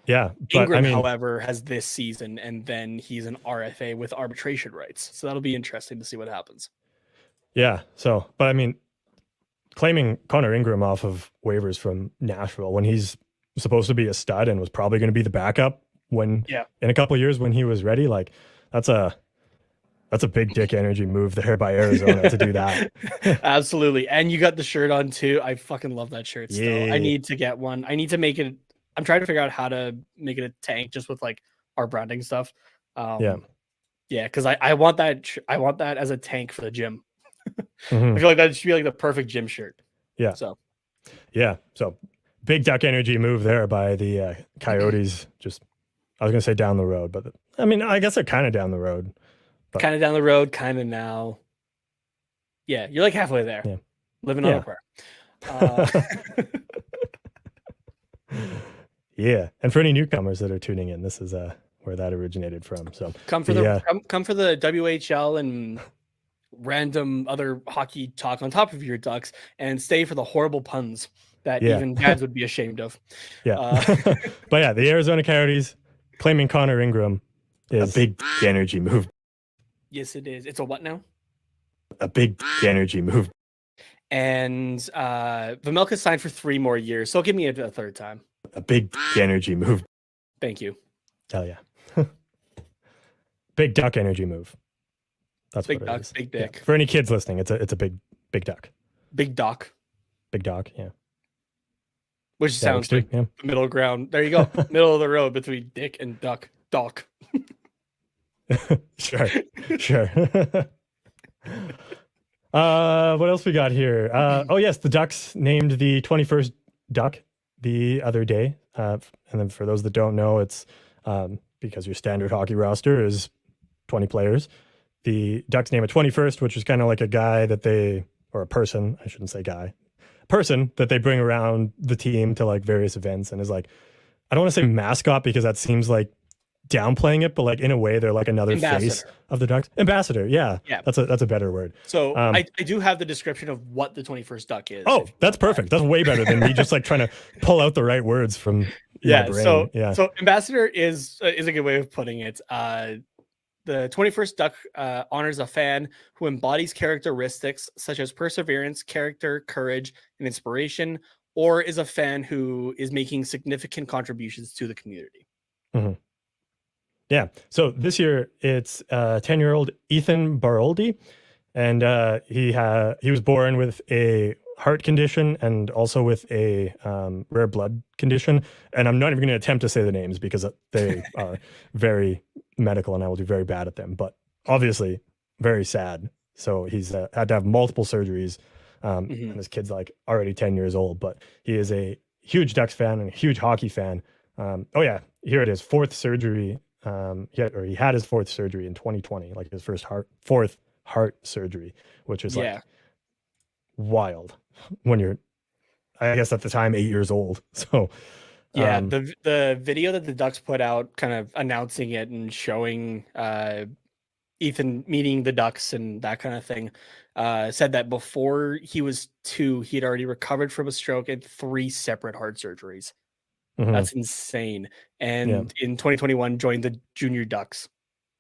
Yeah, Ingram, however, has this season, and then he's an RFA with arbitration rights. So that'll be interesting to see what happens. Yeah. So, but I mean, claiming Connor Ingram off of waivers from Nashville when he's supposed to be a stud and was probably going to be the backup in a couple of years when he was ready, like that's a big dick energy move there by Arizona to do that. Absolutely. And you got the shirt on too. I fucking love that shirt still. I need to get one. I need to make it. I'm trying to figure out how to make it a tank just with like our branding stuff. Yeah, because I want that. I want that as a tank for the gym. I feel like that should be like the perfect gym shirt. Yeah. So big duck energy move there by the Coyotes. Just, I was gonna say down the road, but I mean, I guess they're kind of down the road. Kind of down the road, kind of now. Yeah, you're like halfway there. Yeah. Living on a prayer. Yeah, and for any newcomers that are tuning in, this is where that originated from. So come for the WHL and random other hockey talk on top of your Ducks, and stay for the horrible puns that even dads would be ashamed of. Yeah, but yeah, the Arizona Coyotes claiming Connor Ingram is a big energy move. Yes, it is. It's a what now? A big energy move. And Vejmelka signed for 3 more years, so give me a third time. A big energy move. Thank you. Hell yeah. Big duck energy move. That's big what duck, it is. big dick. Yeah. For any kids listening, it's a big duck. Big dock. Big dog, yeah. Which sounds like the middle ground. There you go. Middle of the road between dick and duck. Dock. Sure. What else we got here? Oh yes, the Ducks named the 21st Duck the other day. And then for those that don't know, it's because your standard hockey roster is 20 players. The Ducks name a 21st, which is kind of like a guy or a person, I shouldn't say guy, person that they bring around the team to like various events, and is like, I don't want to say mascot because that seems like downplaying it, but like in a way they're like another face of the Ducks. Ambassador, yeah. That's a better word. So I do have the description of what the 21st Duck is. Oh, that's perfect. That's way better than me just like trying to pull out the right words from my brain. So ambassador is a good way of putting it. The 21st Duck honors a fan who embodies characteristics such as perseverance, character, courage, and inspiration, or is a fan who is making significant contributions to the community. Mm-hmm. Yeah. So this year it's 10-year-old Ethan Baroldi, and he was born with a heart condition and also with a rare blood condition. And I'm not even going to attempt to say the names because they are very medical and I will do very bad at them, but obviously very sad. So he's had to have multiple surgeries. And this kid's like already 10 years old, but he is a huge Ducks fan and a huge hockey fan. Oh yeah, here it is. Fourth surgery. He had his fourth surgery in 2020, like his fourth heart surgery, which is like wild when you're, I guess at the time, 8 years old. So yeah, the video that the Ducks put out kind of announcing it and showing Ethan meeting the Ducks and that kind of thing, said that before he was 2, he had already recovered from a stroke and 3 separate heart surgeries. That's insane. And in 2021 joined the junior Ducks,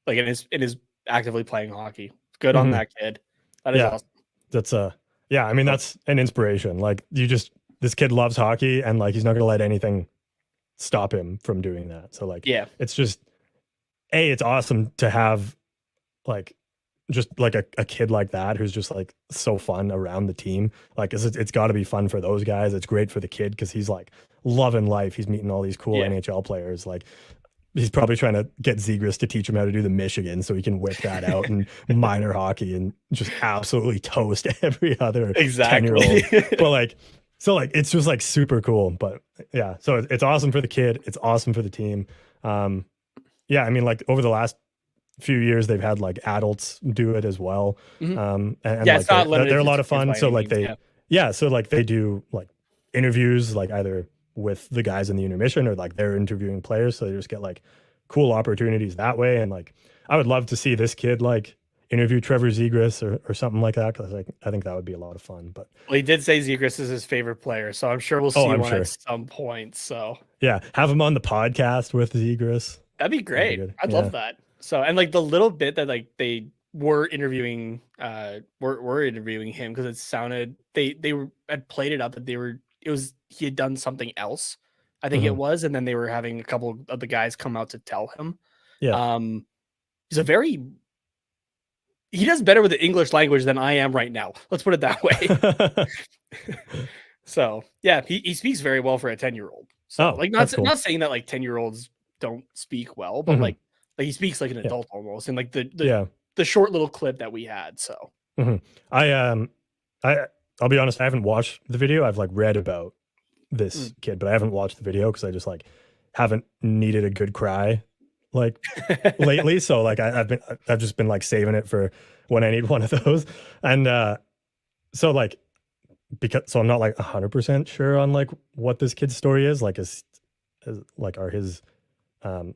like and is actively playing hockey. Good on that kid. That is awesome. That's I mean, that's an inspiration. Like this kid loves hockey and like he's not gonna let anything stop him from doing that. So like it's just it's awesome to have like just like a kid like that who's just like so fun around the team. Like it's got to be fun for those guys. It's great for the kid because he's like loving life. He's meeting all these cool NHL players. Like he's probably trying to get Zegras to teach him how to do the Michigan so he can whip that out in minor hockey and just absolutely toast every other 10-year-old. But like, so like, it's just like super cool. But yeah, so it's awesome for the kid. It's awesome for the team. I mean, like over the last few years, they've had like adults do it as well. And like, it's not limited. They're a lot of fun. So like so like they do like interviews, like either with the guys in the intermission or like they're interviewing players. So they just get like cool opportunities that way. And like, I would love to see this kid like interview Trevor Zegras or something like that. Cause like, I think that would be a lot of fun, but he did say Zegras is his favorite player. So I'm sure we'll see one at some point. So yeah, have him on the podcast with Zegras. That'd be great. I'd love that. So, and like the little bit that like they were interviewing, were interviewing him because it sounded, they had played it up that he had done something else. I think it was. And then they were having a couple of the guys come out to tell him. Yeah. He does better with the English language than I am right now. Let's put it that way. So yeah, he speaks very well for a 10-year-old. So like not saying that like 10-year-olds don't speak well, but like he speaks like an adult almost. And like the short little clip that we had. So I'll be honest, I haven't watched the video. I've like read about this kid, but I haven't watched the video because I just like haven't needed a good cry like lately. So like I've just been like saving it for when I need one of those. And so like so I'm not like 100% sure on like what this kid's story is. Like is like are his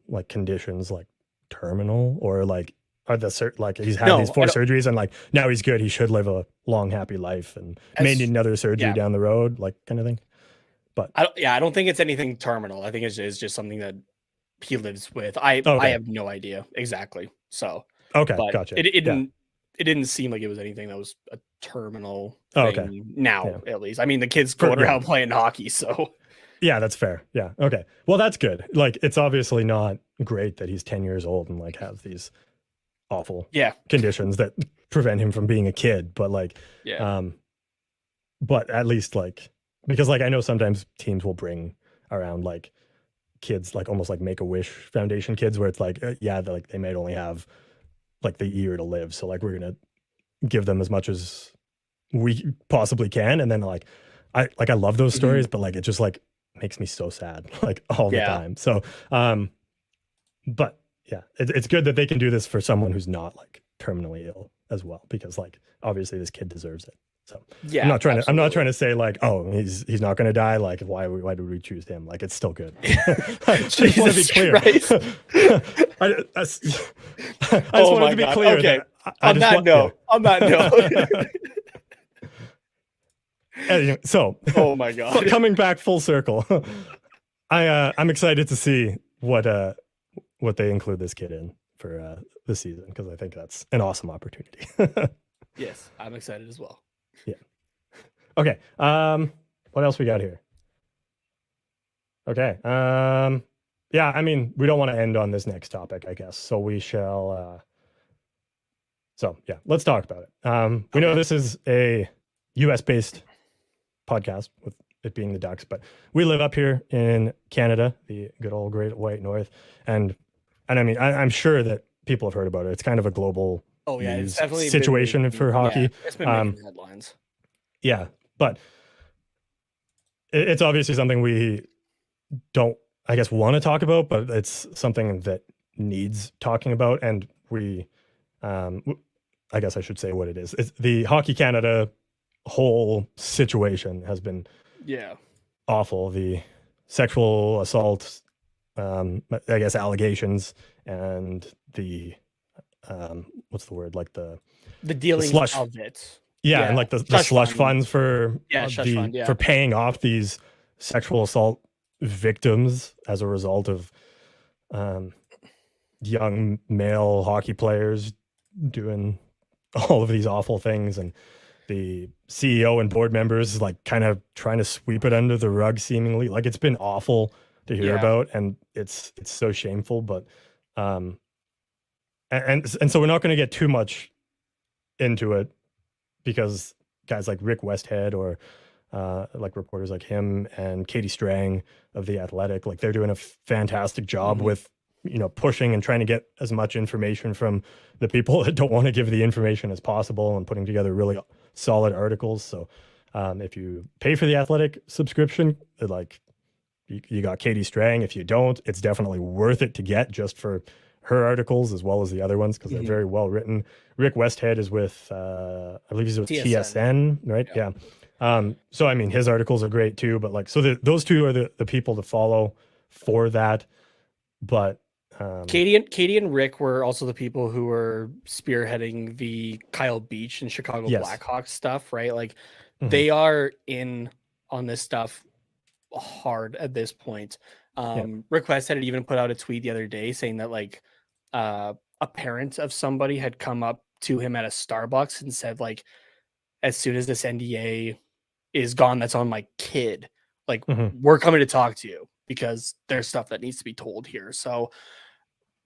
like conditions like terminal or like are like he's had these 4 surgeries and like now he's good, he should live a long happy life and may need another surgery down the road, like kind of thing. But I don't think it's anything terminal. I think it's just something that he lives with. I have no idea exactly. So gotcha. It didn't seem like it was anything that was a terminal thing now, at least. I mean, the kid's going around playing hockey, so yeah, that's fair. Yeah. Okay. Well, that's good. Like, it's obviously not great that he's 10 years old and like has these awful conditions that prevent him from being a kid. But like, but at least like, because like, I know sometimes teams will bring around like kids, like almost like Make-A-Wish Foundation kids where it's like, like they might only have like the year to live. So like, we're going to give them as much as we possibly can. And then like, I love those stories, but like, it just like, makes me so sad like all the time. So but yeah, it's good that they can do this for someone who's not like terminally ill as well, because like obviously this kid deserves it. So I'm not trying to say like, oh, he's not going to die, like why did we choose him? Like it's still good. I just want to be clear. I just wanted to be clear. Okay. On that note. Anyway, so oh my god, coming back full circle, I'm excited to see what they include this kid in for this season, because I think that's an awesome opportunity. Yes, I'm excited as well. Yeah. Okay. What else we got here? Okay. Yeah. I mean, we don't want to end on this next topic, I guess. So we shall. So yeah, let's talk about it. We know this is a U.S. based podcast with it being the Ducks, but we live up here in Canada, the good old Great White North, and I mean, I'm sure that people have heard about it. It's kind of a global Oh yeah, it's news definitely situation been for making, yeah, hockey. it's been making headlines. Yeah, but it's obviously something we don't, I guess, want to talk about, but it's something that needs talking about, and I guess I should say what it is. It's the Hockey Canada whole situation has been awful. The sexual assault, I guess, allegations, and the what's the word, like the dealing slush of it. Yeah, and like the slush funds for for paying off these sexual assault victims as a result of young male hockey players doing all of these awful things, and the CEO and board members like kind of trying to sweep it under the rug seemingly. Like, it's been awful to hear about, and it's so shameful, but and so we're not going to get too much into it, because guys like Rick Westhead or like reporters like him and Katie Strang of The Athletic, like, they're doing a fantastic job with, pushing and trying to get as much information from the people that don't want to give the information as possible, and putting together really solid articles. So if you pay for The Athletic subscription, like, you got Katie Strang. If you don't, it's definitely worth it to get, just for her articles as well as the other ones, because they're very well written. Rick Westhead is with, I believe he's with TSN, right? Yeah. So I mean, his articles are great too, but like, so those two are the people to follow for that. But Katie and Rick were also the people who were spearheading the Kyle Beach and Chicago Blackhawks stuff, right? Like, they are in on this stuff hard at this point. Rick West had even put out a tweet the other day saying that, like, a parent of somebody had come up to him at a Starbucks and said, like, as soon as this NDA is gone that's on my kid, like, we're coming to talk to you, because there's stuff that needs to be told here. So,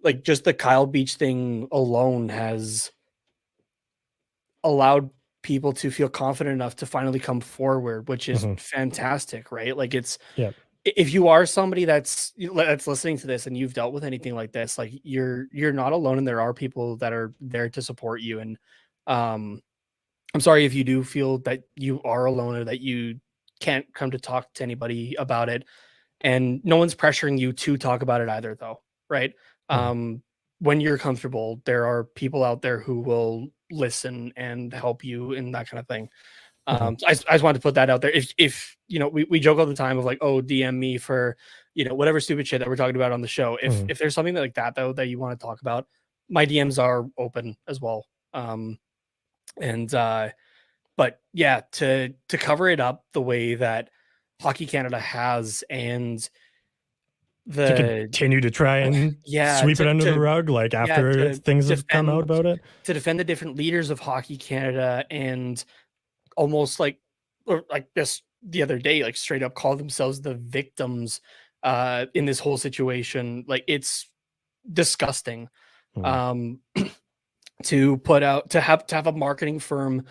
like, just the Kyle Beach thing alone has allowed people to feel confident enough to finally come forward, which is fantastic, right? Like, it's, if you are somebody that's listening to this and you've dealt with anything like this, like, you're not alone, and there are people that are there to support you. And I'm sorry if you do feel that you are alone, or that you can't come to talk to anybody about it, and no one's pressuring you to talk about it either, though, right? When you're comfortable, there are people out there who will listen and help you and that kind of thing. So I just wanted to put that out there. If we joke all the time of like, oh, DM me for, whatever stupid shit that we're talking about on the show. If there's something like that, though, that you want to talk about, my DMs are open as well. But yeah, to cover it up the way that Hockey Canada has, and to continue to try and sweep it under the rug, like, after things have come out about it, to defend the different leaders of Hockey Canada, and almost like, or like this the other day, like, straight up call themselves the victims in this whole situation. Like, it's disgusting. To put out, to have a marketing firm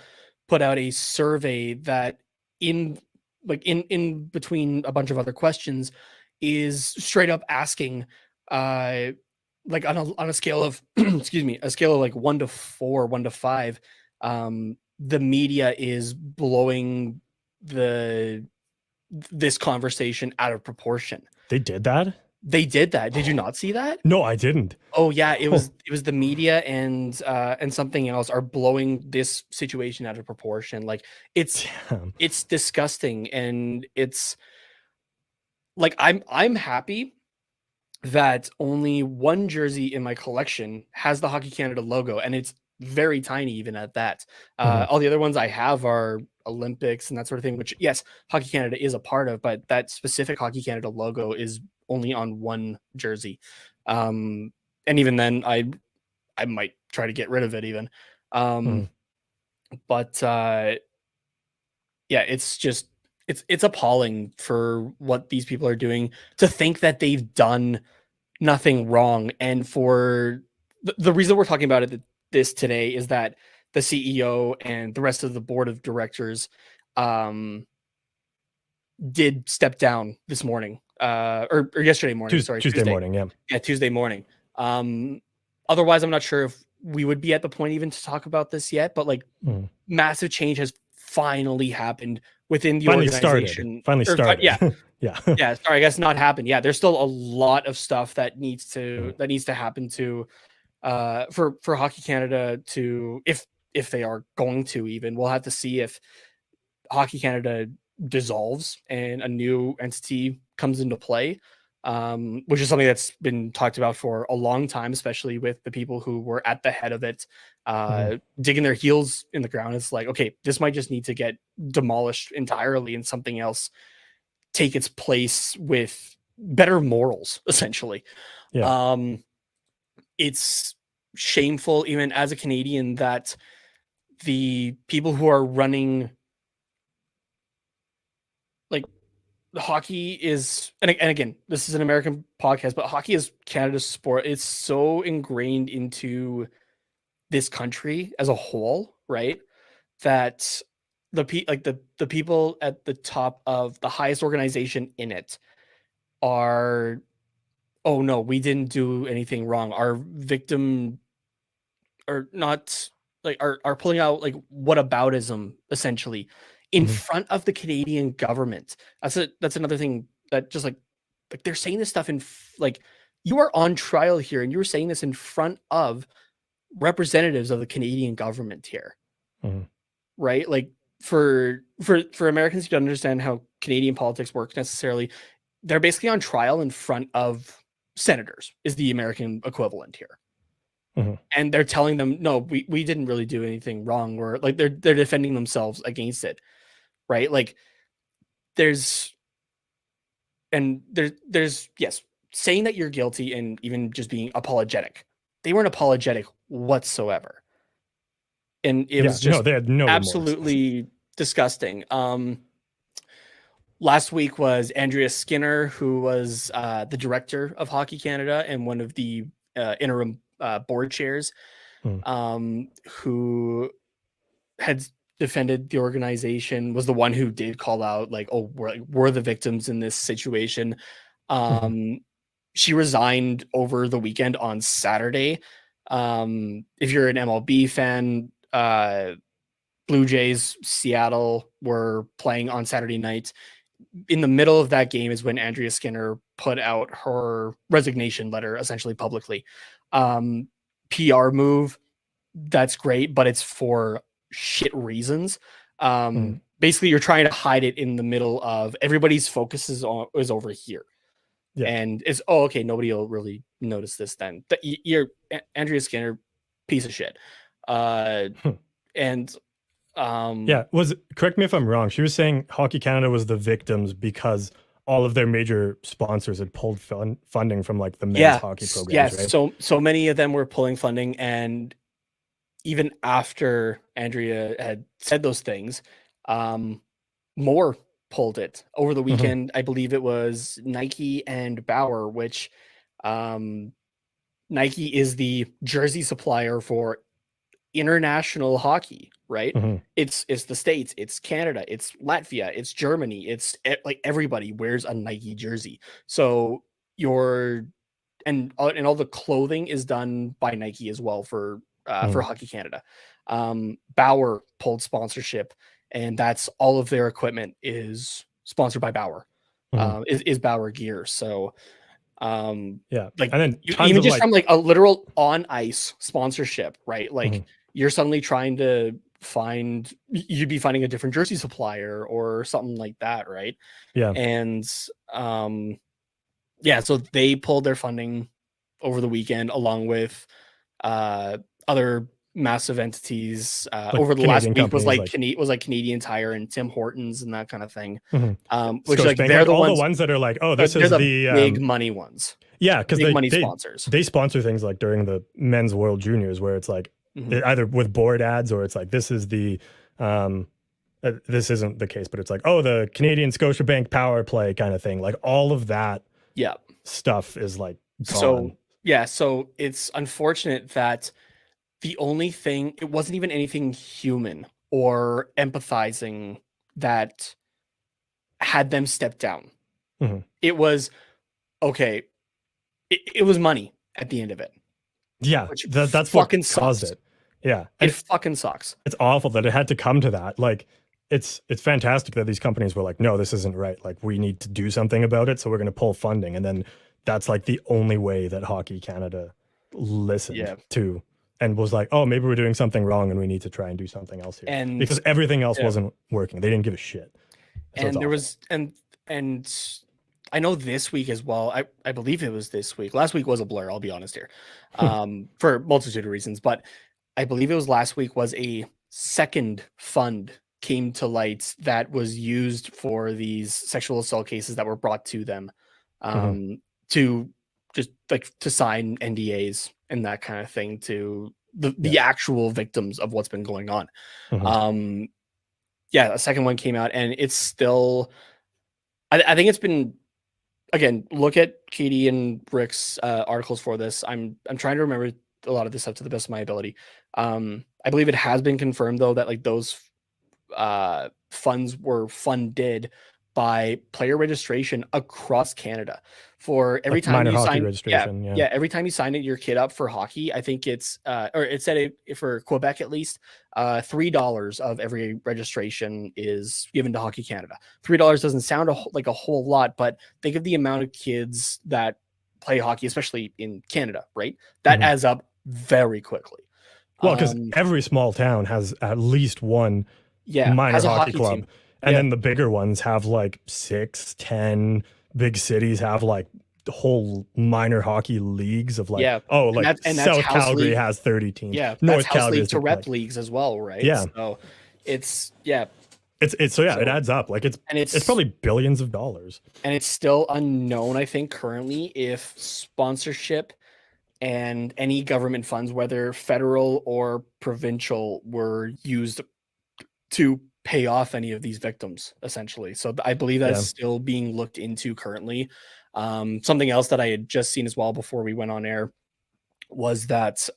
put out a survey that, in between a bunch of other questions, is straight up asking, like, on a scale of excuse me, a scale of like 1 to 4, 1 to 5, the media is blowing this conversation out of proportion. They did that. Did you not see that? No, I didn't. Oh yeah, it was the media and something else are blowing this situation out of proportion. Like, it's disgusting, and it's like, I'm happy that only one jersey in my collection has the Hockey Canada logo, and it's very tiny even at that. All the other ones I have are Olympics and that sort of thing, which, yes, Hockey Canada is a part of, but that specific Hockey Canada logo is only on one jersey. And even then, I might try to get rid of it even. But yeah, it's just, it's appalling for what these people are doing, to think that they've done nothing wrong. And for the reason we're talking about this today is that the CEO and the rest of the board of directors did step down this morning, or yesterday morning. Sorry, Tuesday morning. Yeah. Yeah, Tuesday morning. Otherwise, I'm not sure if we would be at the point even to talk about this yet, but like massive change has finally happened within the organization. Finally started. Yeah. Yeah. Yeah. Sorry, I guess not happened. Yeah. There's still a lot of stuff that needs to happen to for Hockey Canada to, if they are going to, even we'll have to see if Hockey Canada dissolves and a new entity comes into play, which is something that's been talked about for a long time, especially with the people who were at the head of it, digging their heels in the ground. It's like, okay, this might just need to get demolished entirely and something else take its place with better morals, essentially. Yeah. It's shameful, even as a Canadian, that the people who are running, like, hockey is, and again, this is an American podcast, but hockey is Canada's sport. It's so ingrained into this country as a whole, right? That the people at the top of the highest organization in it are, oh no, we didn't do anything wrong. Our victim, or not, like, are pulling out like whataboutism essentially in front of the Canadian government. That's another thing that just like they're saying this stuff in like, you are on trial here and you're saying this in front of representatives of the Canadian government here. Right? Like, for Americans to understand how Canadian politics work necessarily, they're basically on trial in front of senators is the American equivalent here. And they're telling them, no, we didn't really do anything wrong, or like they're defending themselves against it, right? Like, there's yes, saying that you're guilty and even just being apologetic. They weren't apologetic whatsoever, and it was just they had no absolutely disgusting. Last week was Andrea Skinner, who was the director of Hockey Canada and one of the interim board chairs, who had defended the organization, was the one who did call out, like, oh, we're the victims in this situation. She resigned over the weekend on Saturday. If you're an MLB fan, Blue Jays, Seattle were playing on Saturday night. In the middle of that game is when Andrea Skinner put out her resignation letter, essentially publicly. PR move, that's great, but it's for shit reasons. Basically, you're trying to hide it in the middle of everybody's focus is over here. Yeah. And it's, oh, okay, nobody will really notice this then. You're Andrea Skinner, piece of shit. And correct me if I'm wrong. She was saying Hockey Canada was the victims because all of their major sponsors had pulled funding from like the men's hockey programs. Yes, right? So many of them were pulling funding, and even after Andrea had said those things, more pulled it over the weekend. I believe it was Nike and Bauer, which Nike is the jersey supplier for international hockey, right? It's the States, it's Canada, it's Latvia, it's Germany, it's like everybody wears a Nike jersey. So and all the clothing is done by Nike as well for Hockey Canada. Bauer pulled sponsorship, and that's all of their equipment is sponsored by Bauer. Is Bauer gear. So like, and then even just from like a literal on ice sponsorship, right? Like, you're suddenly trying to you'd be finding a different jersey supplier or something like that, right? Yeah. And so they pulled their funding over the weekend, along with other massive entities. Over the last week was like Canadian Tire and Tim Hortons and that kind of thing. Which, like, they're the ones that are like, oh, this is the big money ones. Yeah, because money sponsors. They sponsor things like during the men's World Juniors, where it's like either with board ads, or it's like, this is the this isn't the case, but it's like, oh, the Canadian Scotiabank power play kind of thing. Like, all of that stuff is like gone. So it's unfortunate that the only thing, it wasn't even anything human or empathizing that had them step down. Mhm. It was okay. It was money at the end of it, Yeah, which that's what fucking caused sucks. it. Yeah, It and fucking sucks. it's awful that it had to come to that. Like, it's fantastic that these companies were like, no, this isn't right. Like, we need to do something about it, so we're going to pull funding. And then that's like the only way that Hockey Canada listened Yeah. to and was like, oh, maybe we're doing something wrong and we need to try and do something else here, And because everything else yeah. wasn't working. They didn't give a shit. So And there was and I know this week as well. I believe it was this week. Last week was a blur, I'll be honest here. For a multitude of reasons, but I believe it was last week was a second fund came to light that was used for these sexual assault cases that were brought to them, to just like to sign NDAs and that kind of thing to the actual victims of what's been going on. Yeah, a second one came out, and it's still. I think it's been, again, look at Katie and Rick's articles for this. I'm trying to remember a lot of this stuff to the best of my ability. I believe it has been confirmed though that like those funds were funded by player registration across Canada. For every like time minor you hockey sign, registration. Yeah. every time you sign your kid up for hockey, I think it's or it said it for Quebec at least, $3 of every registration is given to Hockey Canada. $3 doesn't sound like a whole lot, but think of the amount of kids that play hockey, especially in Canada, right? That adds up very quickly. Well, because every small town has at least one minor has a hockey hockey club. team. And then the bigger ones have like 6, 10. Big cities have like the whole minor hockey leagues of like, and South Calgary has 30 teams. Yeah, North that's house Calgary league to has rep like, leagues as well, right? Yeah. So it's it adds up. Like it's probably billions of dollars. And it's still unknown, I think, currently, if sponsorship and any government funds, whether federal or provincial, were used to pay off any of these victims, essentially. So I believe that's still being looked into currently. Something else that I had just seen as well before we went on air was that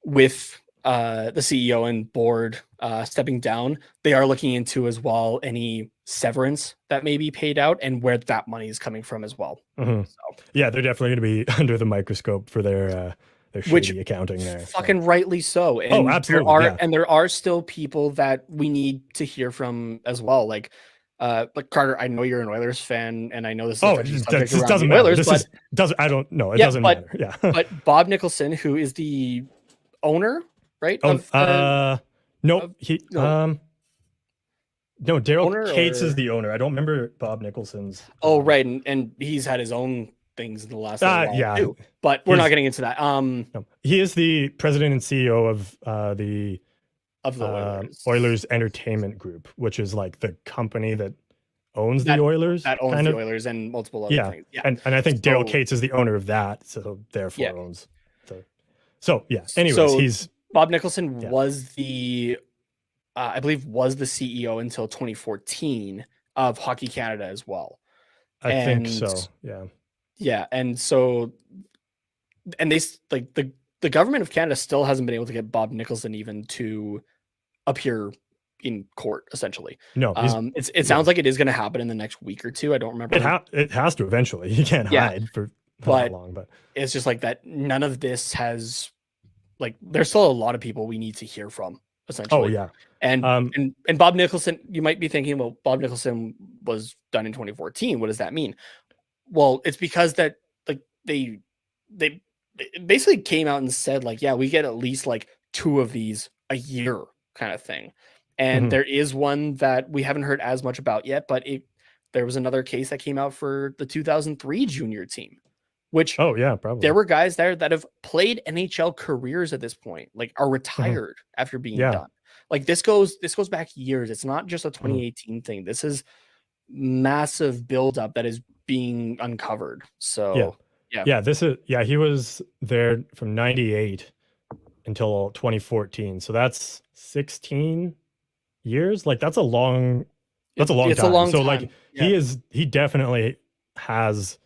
with the CEO and board stepping down, they are looking into as well any severance that may be paid out and where that money is coming from as well. So. Yeah, they're definitely going to be under the microscope for their shady accounting there. Fucking rightly so. And absolutely. There are still people that we need to hear from as well. Like Carter, I know you're an Oilers fan, and I know this is a subject around doesn't the matter. Oilers, I don't know. It doesn't matter. Yeah. But Bob Nicholson, who is the owner, right? No, Daryl Cates is the owner. I don't remember Bob Nicholson's. Oh, right, and he's had his own things in the last while too. But we're not getting into that. No, he is the president and CEO of the Oilers Entertainment Group, which is like the company that owns the Oilers. That owns the Oilers and multiple other things. Yeah, and I think Daryl Cates is the owner of that, so therefore owns. Anyways, he's Bob Nicholson was the. I believe was the CEO until 2014 of Hockey Canada as well. I think so. Yeah. Yeah, and so, and they like the government of Canada still hasn't been able to get Bob Nicholson even to appear in court. Essentially, no. It sounds like it is going to happen in the next week or two. I don't remember. It has to eventually. You can't hide for that long, but it's just like that. None of this has, like, there's still a lot of people we need to hear from. Essentially. Oh yeah. And Bob Nicholson, you might be thinking, well, Bob Nicholson was done in 2014. What does that mean? Well, it's because that like they basically came out and said like, yeah, we get at least like 2 of these a year kind of thing. And there is one that we haven't heard as much about yet, but there was another case that came out for the 2003 junior team, which probably there were guys there that have played NHL careers at this point, like are retired after being done. Like this goes back years. It's not just a 2018 thing. This is massive buildup that is being uncovered. So he was there from 98 until 2014. So that's 16 years. Like that's a long time. Like he definitely has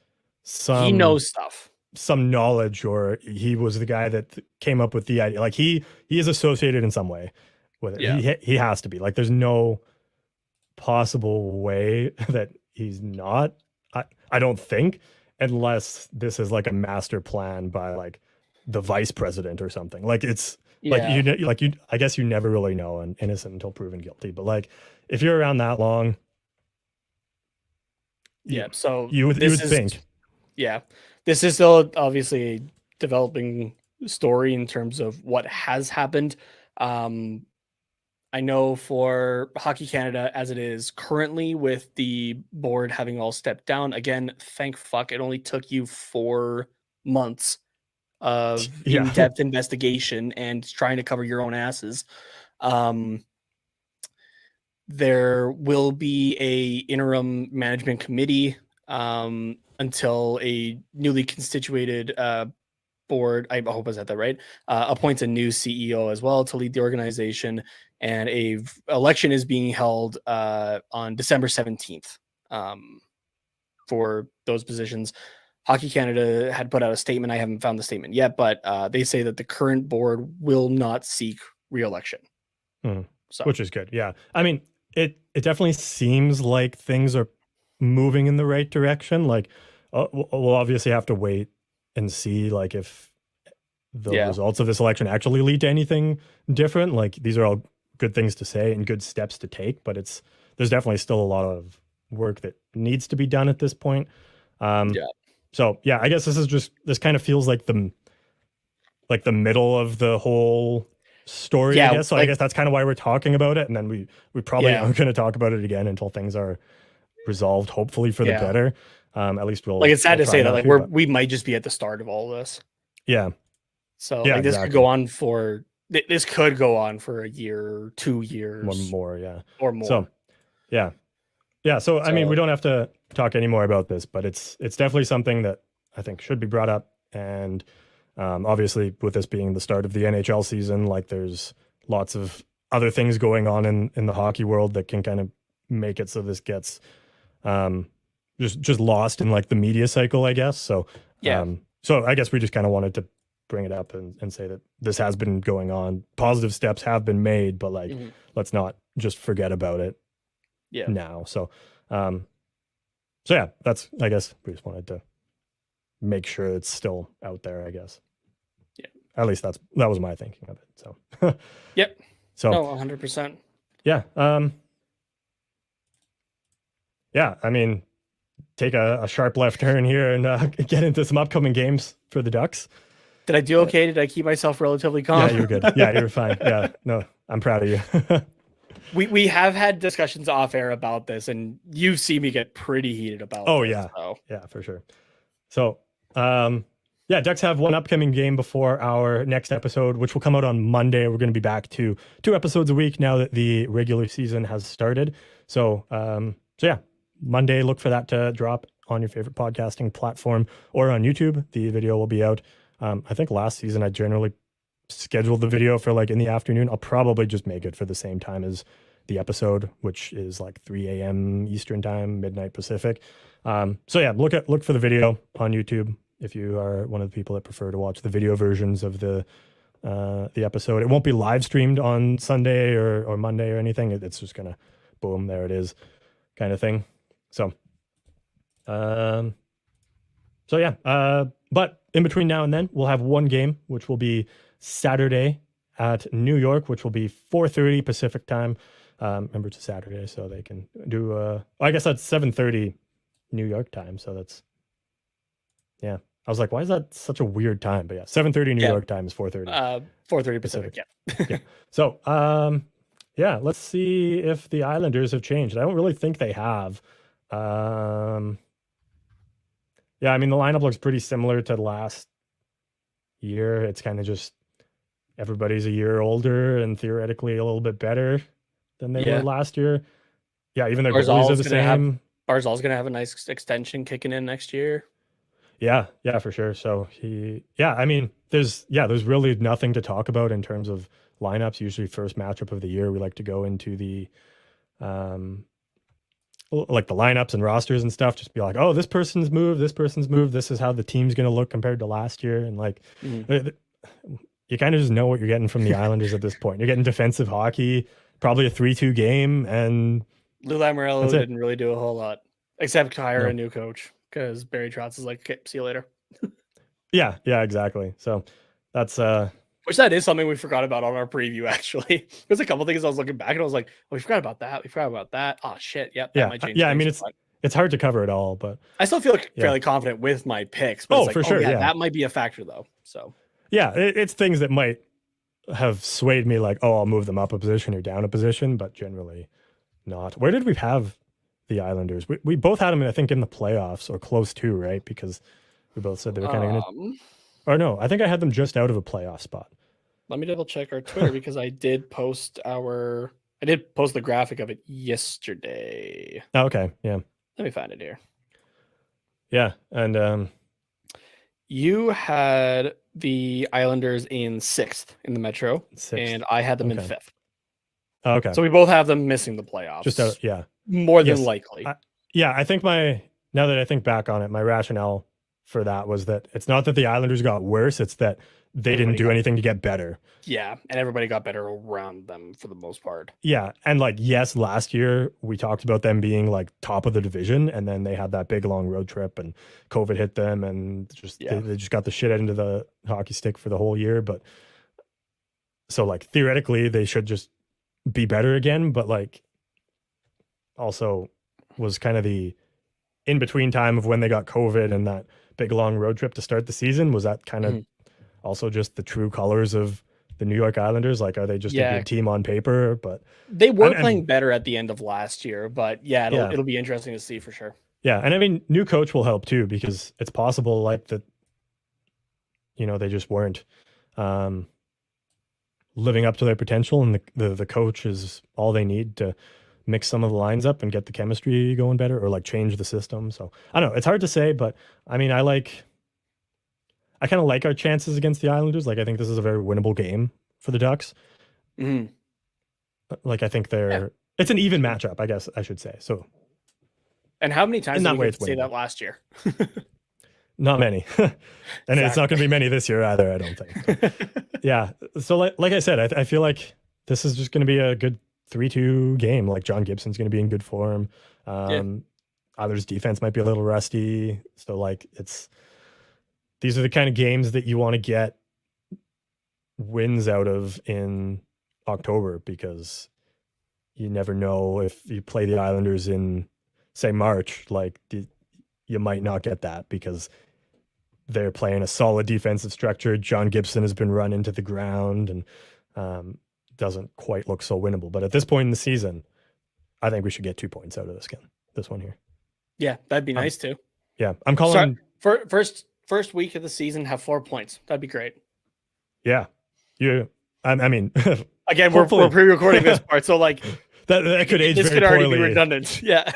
he knows stuff, some knowledge, or he was the guy that came up with the idea. Like he is associated in some way with it. He has to be. Like there's no possible way that he's not. I don't think, unless this is like a master plan by like the vice president or something. Like it's like Yeah. I guess you never really know an innocent until proven guilty. But like if you're around that long, Yeah. So you would think. Yeah. This is still obviously a developing story in terms of what has happened. I know for Hockey Canada, as it is currently, with the board having all stepped down, again, thank fuck it only took you 4 months of Yeah. in-depth investigation and trying to cover your own asses. There will be a interim management committee until a newly constituted board, I hope I said that right, appoints a new CEO as well to lead the organization, and a election is being held on December 17th for those positions. Hockey Canada had put out a statement. I haven't found the statement yet, but they say that the current board will not seek re-election. So, which is good. Yeah. I mean, it definitely seems like things are moving in the right direction. Like we'll obviously have to wait and see like if the results of this election actually lead to anything different. Like these are all good things to say and good steps to take, but there's definitely still a lot of work that needs to be done at this point. So yeah, I guess this kind of feels like the middle of the whole story, I guess. So I guess that's kind of why we're talking about it. And then we probably aren't going to talk about it again until things are resolved, hopefully for the better. At least we'll it's sad to say that we might just be at the start of all this. Yeah. So this could go on for a year, 2 years. One more, yeah. Or more. So yeah. So I mean, we don't have to talk anymore about this, but it's definitely something that I think should be brought up. And obviously, with this being the start of the NHL season, like there's lots of other things going on in the hockey world that can kind of make it so this gets just lost in like the media cycle, I guess. So so I guess we just kind of wanted to bring it up and say that this has been going on. Positive steps have been made, but like let's not just forget about it now. So so yeah, that's, I guess we just wanted to make sure it's still out there, I guess. Yeah. At least that was my thinking of it. So yep. So 100%. Yeah. Yeah, I mean, take a sharp left turn here and get into some upcoming games for the Ducks. Did I do okay? Did I keep myself relatively calm? Yeah, you're good. Yeah, you're fine. Yeah, no, I'm proud of you. We have had discussions off air about this, and you see me get pretty heated about this. Yeah. Yeah, for sure. So, yeah, Ducks have one upcoming game before our next episode, which will come out on Monday. We're going to be back to 2 episodes a week now that the regular season has started. So, yeah, Monday, look for that to drop on your favorite podcasting platform or on YouTube. The video will be out. I think last season I generally scheduled the video for like in the afternoon. I'll probably just make it for the same time as the episode, which is like 3 a.m. Eastern time, midnight Pacific. So yeah, look for the video on YouTube if you are one of the people that prefer to watch the video versions of the episode. It won't be live streamed on Sunday or Monday or anything. It's just gonna boom, there it is, kind of thing. So, yeah. But in between now and then, we'll have one game, which will be Saturday at New York, which will be 4:30 Pacific time. Remember, it's a Saturday, so they can do. I guess that's 7:30 New York time. So that's, yeah. I was like, why is that such a weird time? But yeah, 7:30 New York time is 4:30. 4:30 Pacific. Yeah. So, yeah. Let's see if the Islanders have changed. I don't really think they have. Yeah, I mean, the lineup looks pretty similar to last year. It's kind of just everybody's a year older and theoretically a little bit better than they were last year. Yeah, even their goalies are the same. Barzal's going to have a nice extension kicking in next year. Yeah, for sure. So I mean, there's really nothing to talk about in terms of lineups. Usually first matchup of the year, we like to go into the like the lineups and rosters and stuff, just be like, oh, this person's moved, this is how the team's going to look compared to last year. And like, you kind of just know what you're getting from the Islanders at this point. You're getting defensive hockey, probably a 3-2 game, and Lou Lamoriello That's it. didn't really do a whole lot except hire No. a new coach because Barry Trotz is like, okay, see you later. Yeah, exactly. So that's Which that is something we forgot about on our preview, actually. There's a couple things I was looking back and I was like, oh, we forgot about that. We forgot about that. Oh, shit. Yep, that might change yeah. I things. mean, it's hard to cover it all, but I still feel yeah. fairly confident with my picks. But it's like, for sure. yeah, Yeah, that might be a factor, though. So yeah, it's things that might have swayed me, like, oh, I'll move them up a position or down a position, but generally not. Where did we have the Islanders? We both had them, I think, in the playoffs or close to, right? Because we both said they were kind of going to. Or no, I think I had them just out of a playoff spot. Let me double check our Twitter because I did post the graphic of it yesterday. Oh, okay, yeah. Let me find it here. Yeah, and you had the Islanders in 6th in the Metro, and I had them in 5th. Oh, okay. So we both have them missing the playoffs. Just out, yeah. More than likely. I think now that I think back on it, my rationale for that was that it's not that the Islanders got worse, it's that they didn't do anything to get better. Yeah, and everybody got better around them for the most part. Yeah, and like, yes, last year we talked about them being like top of the division, and then they had that big long road trip and COVID hit them, and they just got the shit into the hockey stick for the whole year. But so like theoretically they should just be better again, but like also was kind of the in-between time of when they got COVID and that big long road trip to start the season. Was that kind of also just the true colors of the New York Islanders? Like, are they just a good team on paper? But they were playing better at the end of last year, but it'll be interesting to see for sure. Yeah, and I mean, new coach will help too, because it's possible like that, they just weren't living up to their potential, and the coach is all they need to mix some of the lines up and get the chemistry going better, or like change the system. So I don't know, it's hard to say, but I mean, I kind of like our chances against the Islanders. Like, I think this is a very winnable game for the Ducks. Mm-hmm. Like, I think it's an even matchup, I guess I should say. So, and how many times did we say that last year? Not many. And it's not going to be many this year either, I don't think. So, yeah. So like I said, I feel like this is just going to be a good 3-2 game. Like, John Gibson's going to be in good form. Others' defense might be a little rusty. So like, these are the kind of games that you want to get wins out of in October, because you never know if you play the Islanders in, say, March, like you might not get that because they're playing a solid defensive structure. John Gibson has been run into the ground and doesn't quite look so winnable. But at this point in the season, I think we should get 2 points out of this one here. Yeah, that'd be nice too. Yeah, I'm calling first week of the season, have 4 points. That'd be great. Yeah, I mean, again, we're pre-recording this part, so like that could age this very could already poorly. be redundant. Yeah.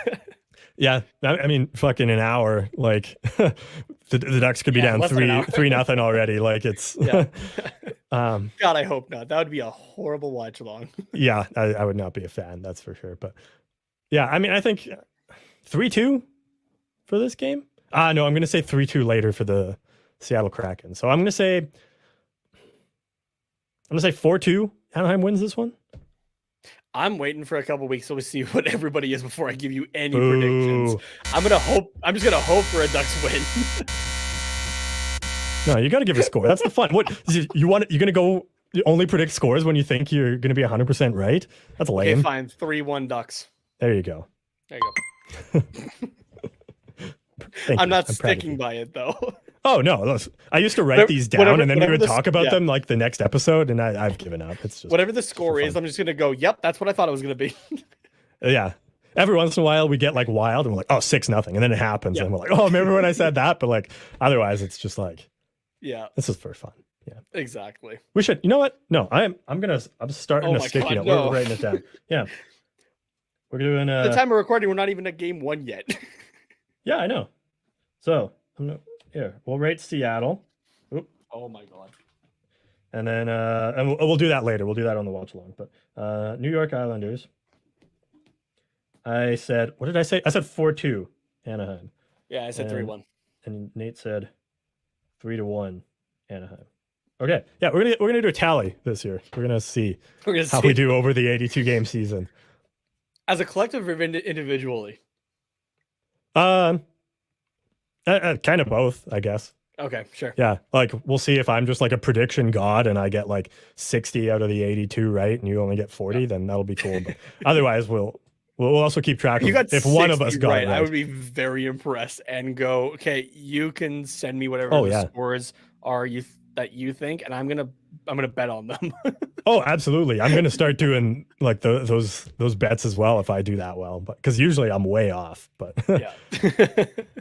Yeah, I mean, fucking an hour, like the Ducks could be down 3-0 already. Like, it's God, I hope not. That would be a horrible watch along. Yeah, I would not be a fan, that's for sure. But yeah, I mean, I think 3-2 for this game. No, I'm going to say 3-2 later for the Seattle Kraken. So I'm going to say 4-2. Anaheim wins this one. I'm waiting for a couple weeks so we see what everybody is before I give you any predictions. I'm just gonna hope for a Ducks win. No, you got to give a score. That's the fun. What you're gonna go only predict scores when you think you're gonna be 100% right? That's lame. Okay, fine. 3-1 Ducks. There you go. There you go. I'm not sticking by it though. Oh no! I used to write these down, and then we would talk about them like the next episode, and I've given up. It's just whatever the score is. I'm just gonna go. Yep, that's what I thought it was gonna be. Yeah. Every once in a while, we get like wild, and we're like, "Oh, 6-0," and then it happens, and we're like, "Oh, remember when I said that?" But like, otherwise, it's just like, this is for fun. Yeah, exactly. We should. You know what? No, I'm starting a sticky note. We're writing it down. Yeah, we're doing. The time of recording, we're not even at game 1 yet. Yeah, I know. So here, we'll rate Seattle. Oop. Oh my god. And then we'll do that later. We'll do that on the watch along. But New York Islanders. I said, what did I say? I said 4-2 Anaheim. Yeah, I said 3-1. And Nate said 3-1 Anaheim. Okay. Yeah, we're gonna do a tally this year. We're gonna see how we do over the 82 game season. As a collective or individually? Um, kind of both, I guess. Okay, sure. Yeah, like we'll see if I'm just like a prediction god and I get like 60 out of the 82 right, and you only get 40, then that'll be cool. But otherwise, we'll also keep track If you of got if one of 60 us got it I right. would be very impressed and go, okay, you can send me whatever Oh the yeah. scores are that you think, and I'm gonna bet on them. Oh, absolutely. I'm gonna start doing like those bets as well if I do that well, but because usually I'm way off. But Yeah.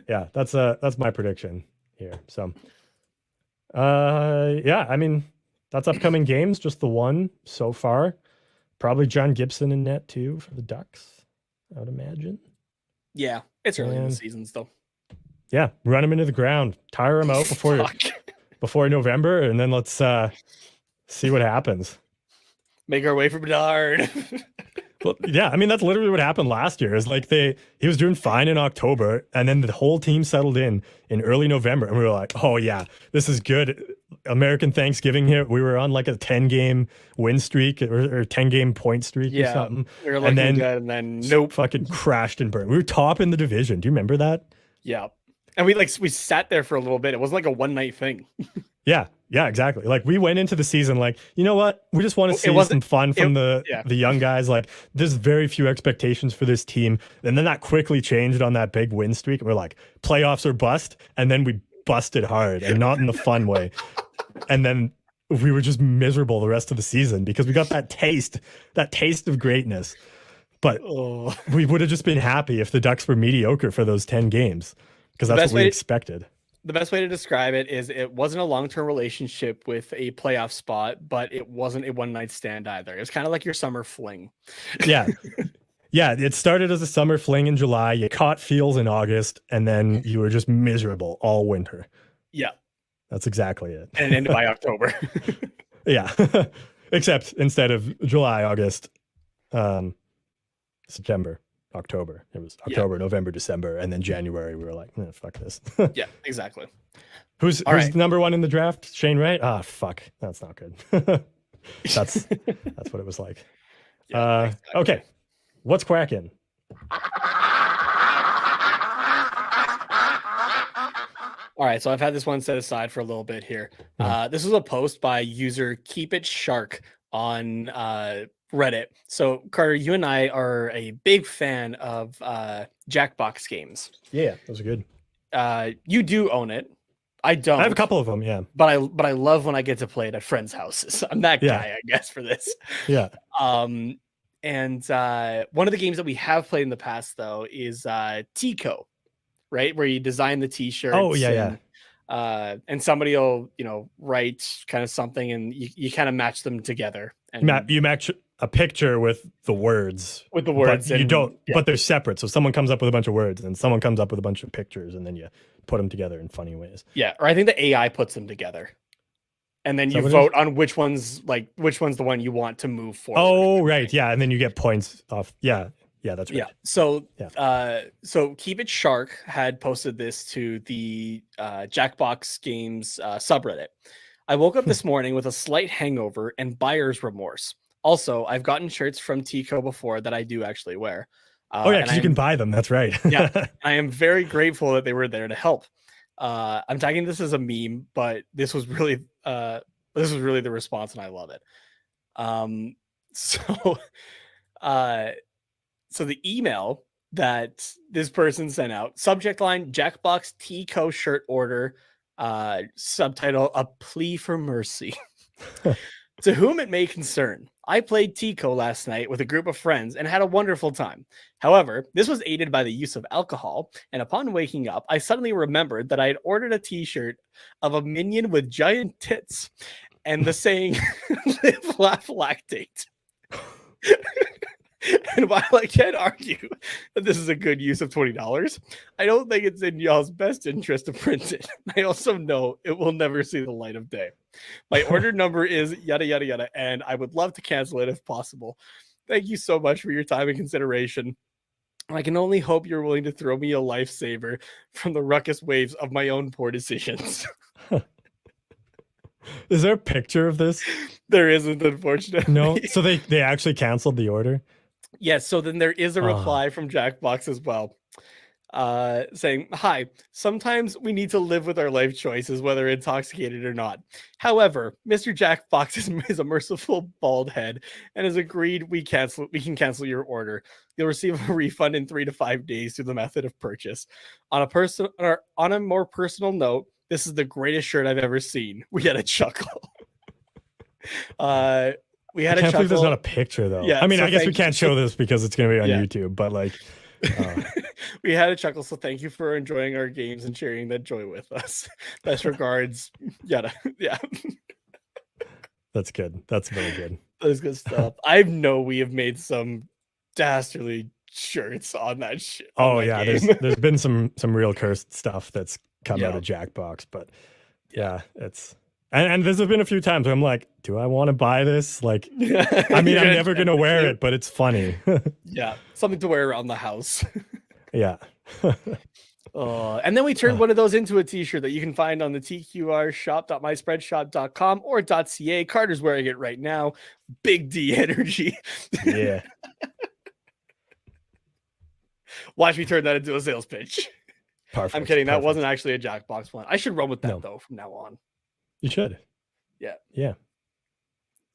yeah, that's my prediction here. So, yeah, I mean that's upcoming games, just the one so far. Probably John Gibson in net too for the Ducks, I would imagine. Yeah, it's early in the And seasons though. yeah, run him into the ground, tire him out before November, and then let's see what happens. Make our way for Bedard. Well, yeah, I mean that's literally what happened last year. Is like he was doing fine in October, and then the whole team settled in early November, and we were like, oh yeah, this is good. American Thanksgiving here. We were on like a 10-game win streak or 10-game point streak or something. We were looking good, and then nope, fucking crashed and burned. We were top in the division. Do you remember that? Yeah, and we sat there for a little bit. It wasn't like a one-night thing. Yeah, exactly. Like we went into the season like, you know what? We just want to see some fun from the young guys. Like there's very few expectations for this team. And then that quickly changed on that big win streak. And we're like, playoffs or bust. And then we busted hard and not in the fun way. And then we were just miserable the rest of the season because we got that taste of greatness. But we would have just been happy if the Ducks were mediocre for those 10 games because that's what we expected. The best way to describe it is it wasn't a long-term relationship with a playoff spot, but it wasn't a one-night stand either. It was kind of like your summer fling. Yeah. Yeah, it started as a summer fling in July. You caught feels in August, and then you were just miserable all winter. Yeah. That's exactly it. And it ended by October. Yeah. Except instead of July, August, September, October. It was October, November, December, and then January. We were like, fuck this. Yeah, exactly. Who's number one in the draft? Shane Wright? Ah, fuck. That's not good. That's what it was like. Yeah, exactly. Okay. What's quacking? All right, so I've had this one set aside for a little bit here. This was a post by user Keep It Shark on Reddit. So Carter, you and I are a big fan of Jackbox games. Yeah, those are good. You do own it. I don't. I have a couple of them, yeah. But I love when I get to play it at friends' houses. I'm that guy, I guess, for this. Yeah. And one of the games that we have played in the past though is Tico, right? Where you design the t-shirts. Oh yeah, and somebody will, write kind of something and you kind of match them together. And you match a picture with the words. With the words. But you don't, but they're separate. So someone comes up with a bunch of words and someone comes up with a bunch of pictures and then you put them together in funny ways. Yeah. Or I think the AI puts them together. And then you vote on which one's the one you want to move forward. Oh, right. Yeah. And then you get points off. Yeah. Yeah, that's right. Yeah. So, so Keep It Shark had posted this to the Jackbox Games subreddit. I woke up this morning with a slight hangover and buyer's remorse. Also, I've gotten shirts from Tico before that I do actually wear. Because you can buy them. That's right. Yeah. I am very grateful that they were there to help. I'm tagging this as a meme, but this was really the response, and I love it. So the email that this person sent out, subject line, Jackbox Tico shirt order, subtitle, a plea for mercy. To whom it may concern, I played Tico last night with a group of friends and had a wonderful time. However, this was aided by the use of alcohol, and upon waking up, I suddenly remembered that I had ordered a t-shirt of a minion with giant tits and the saying, live, laugh, lactate. And while I can't argue that this is a good use of $20, I don't think it's in y'all's best interest to print it. I also know it will never see the light of day. My order number is yada, yada, yada, and I would love to cancel it if possible. Thank you so much for your time and consideration. I can only hope you're willing to throw me a lifesaver from the ruckus waves of my own poor decisions. Is there a picture of this? There isn't, unfortunately. No. So they actually canceled the order? Yes, so then there is a Oh. reply from Jackbox as well, saying, "Hi, sometimes we need to live with our life choices, whether intoxicated or not. However, Mr. Jackbox is a merciful bald head and has agreed we can cancel your order. You'll receive a refund in 3 to 5 days through the method of purchase. On a more personal note, this is the greatest shirt I've ever seen." We had a chuckle. We had I a can't chuckle. believe there's not a picture though. Yeah, I mean, so I guess we thank you. can't show this because it's going to be on Yeah. YouTube, but like, We had a chuckle, so thank you for enjoying our games and sharing that joy with us. Best regards. Yeah. that's good. That's very good. That's good stuff. I know we have made some dastardly shirts on that shit. Oh yeah, there's been some real cursed stuff that's come out of Jackbox, but yeah, it's and there's been a few times where I'm like, do I want to buy this? Like, I mean, I'm never gonna wear it, but it's funny. Yeah, something to wear around the house. Yeah. And then we turned one of those into a t-shirt that you can find on the tqrshop.myspreadshop.com or .ca. Carter's wearing it right now. Big D energy. Yeah. Watch me turn that into a sales pitch. Perfect. I'm kidding. That wasn't actually a Jackbox one. I should run with that though from now on. You should. Yeah. Yeah.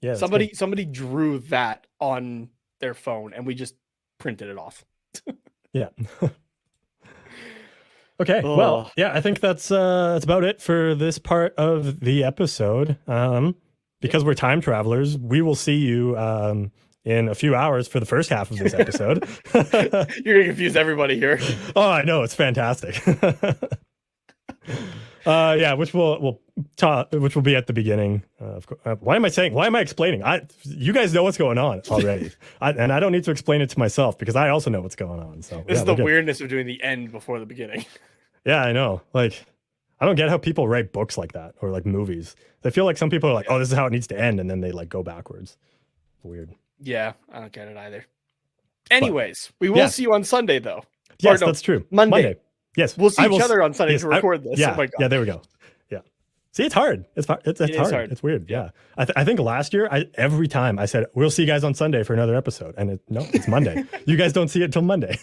Yeah. Somebody drew that on their phone and we just printed it off. Yeah. Okay. Well, yeah, I think that's about it for this part of the episode. Because we're time travelers, we will see you in a few hours for the first half of this episode. You're gonna confuse everybody here. Oh, I know, it's fantastic. Yeah, which will be at the beginning. Why am I explaining? You guys know what's going on already, and I don't need to explain it to myself because I also know what's going on. So this is the weirdness of doing the end before the beginning. Yeah, I know. Like, I don't get how people write books like that or like movies. I feel like some people are like, "Oh, this is how it needs to end," and then they like go backwards. Weird. Yeah, I don't get it either. Anyways, we will see you on Sunday though. Yes, that's true. Monday. Yes, we'll see each other on Sunday to record this. Yeah, oh my God. Yeah, there we go. Yeah. See, it's hard. It's hard. It's weird. Yeah. I think last year, every time I said, we'll see you guys on Sunday for another episode. And it's Monday. You guys don't see it till Monday.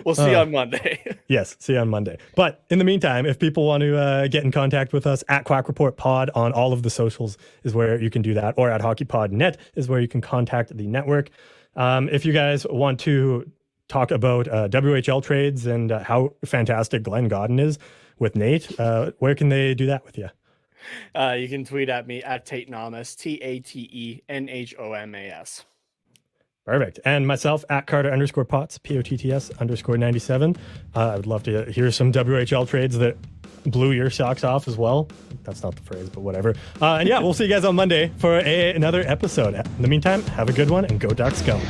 We'll see you on Monday. Yes, see you on Monday. But in the meantime, if people want to get in contact with us, at Quack Report Pod on all of the socials is where you can do that. Or at HockeyPodNet is where you can contact the network. If you guys want to talk about WHL trades and how fantastic Glenn Godden is with Nate, where can they do that with you? You can tweet at me at Tatenhomas, TATENHOMAS. Perfect. And myself at Carter_Potts, POTTS_97. I would love to hear some WHL trades that blew your socks off as well. That's not the phrase, but whatever. And yeah, we'll see you guys on Monday for another episode. In the meantime, have a good one and go Ducks go.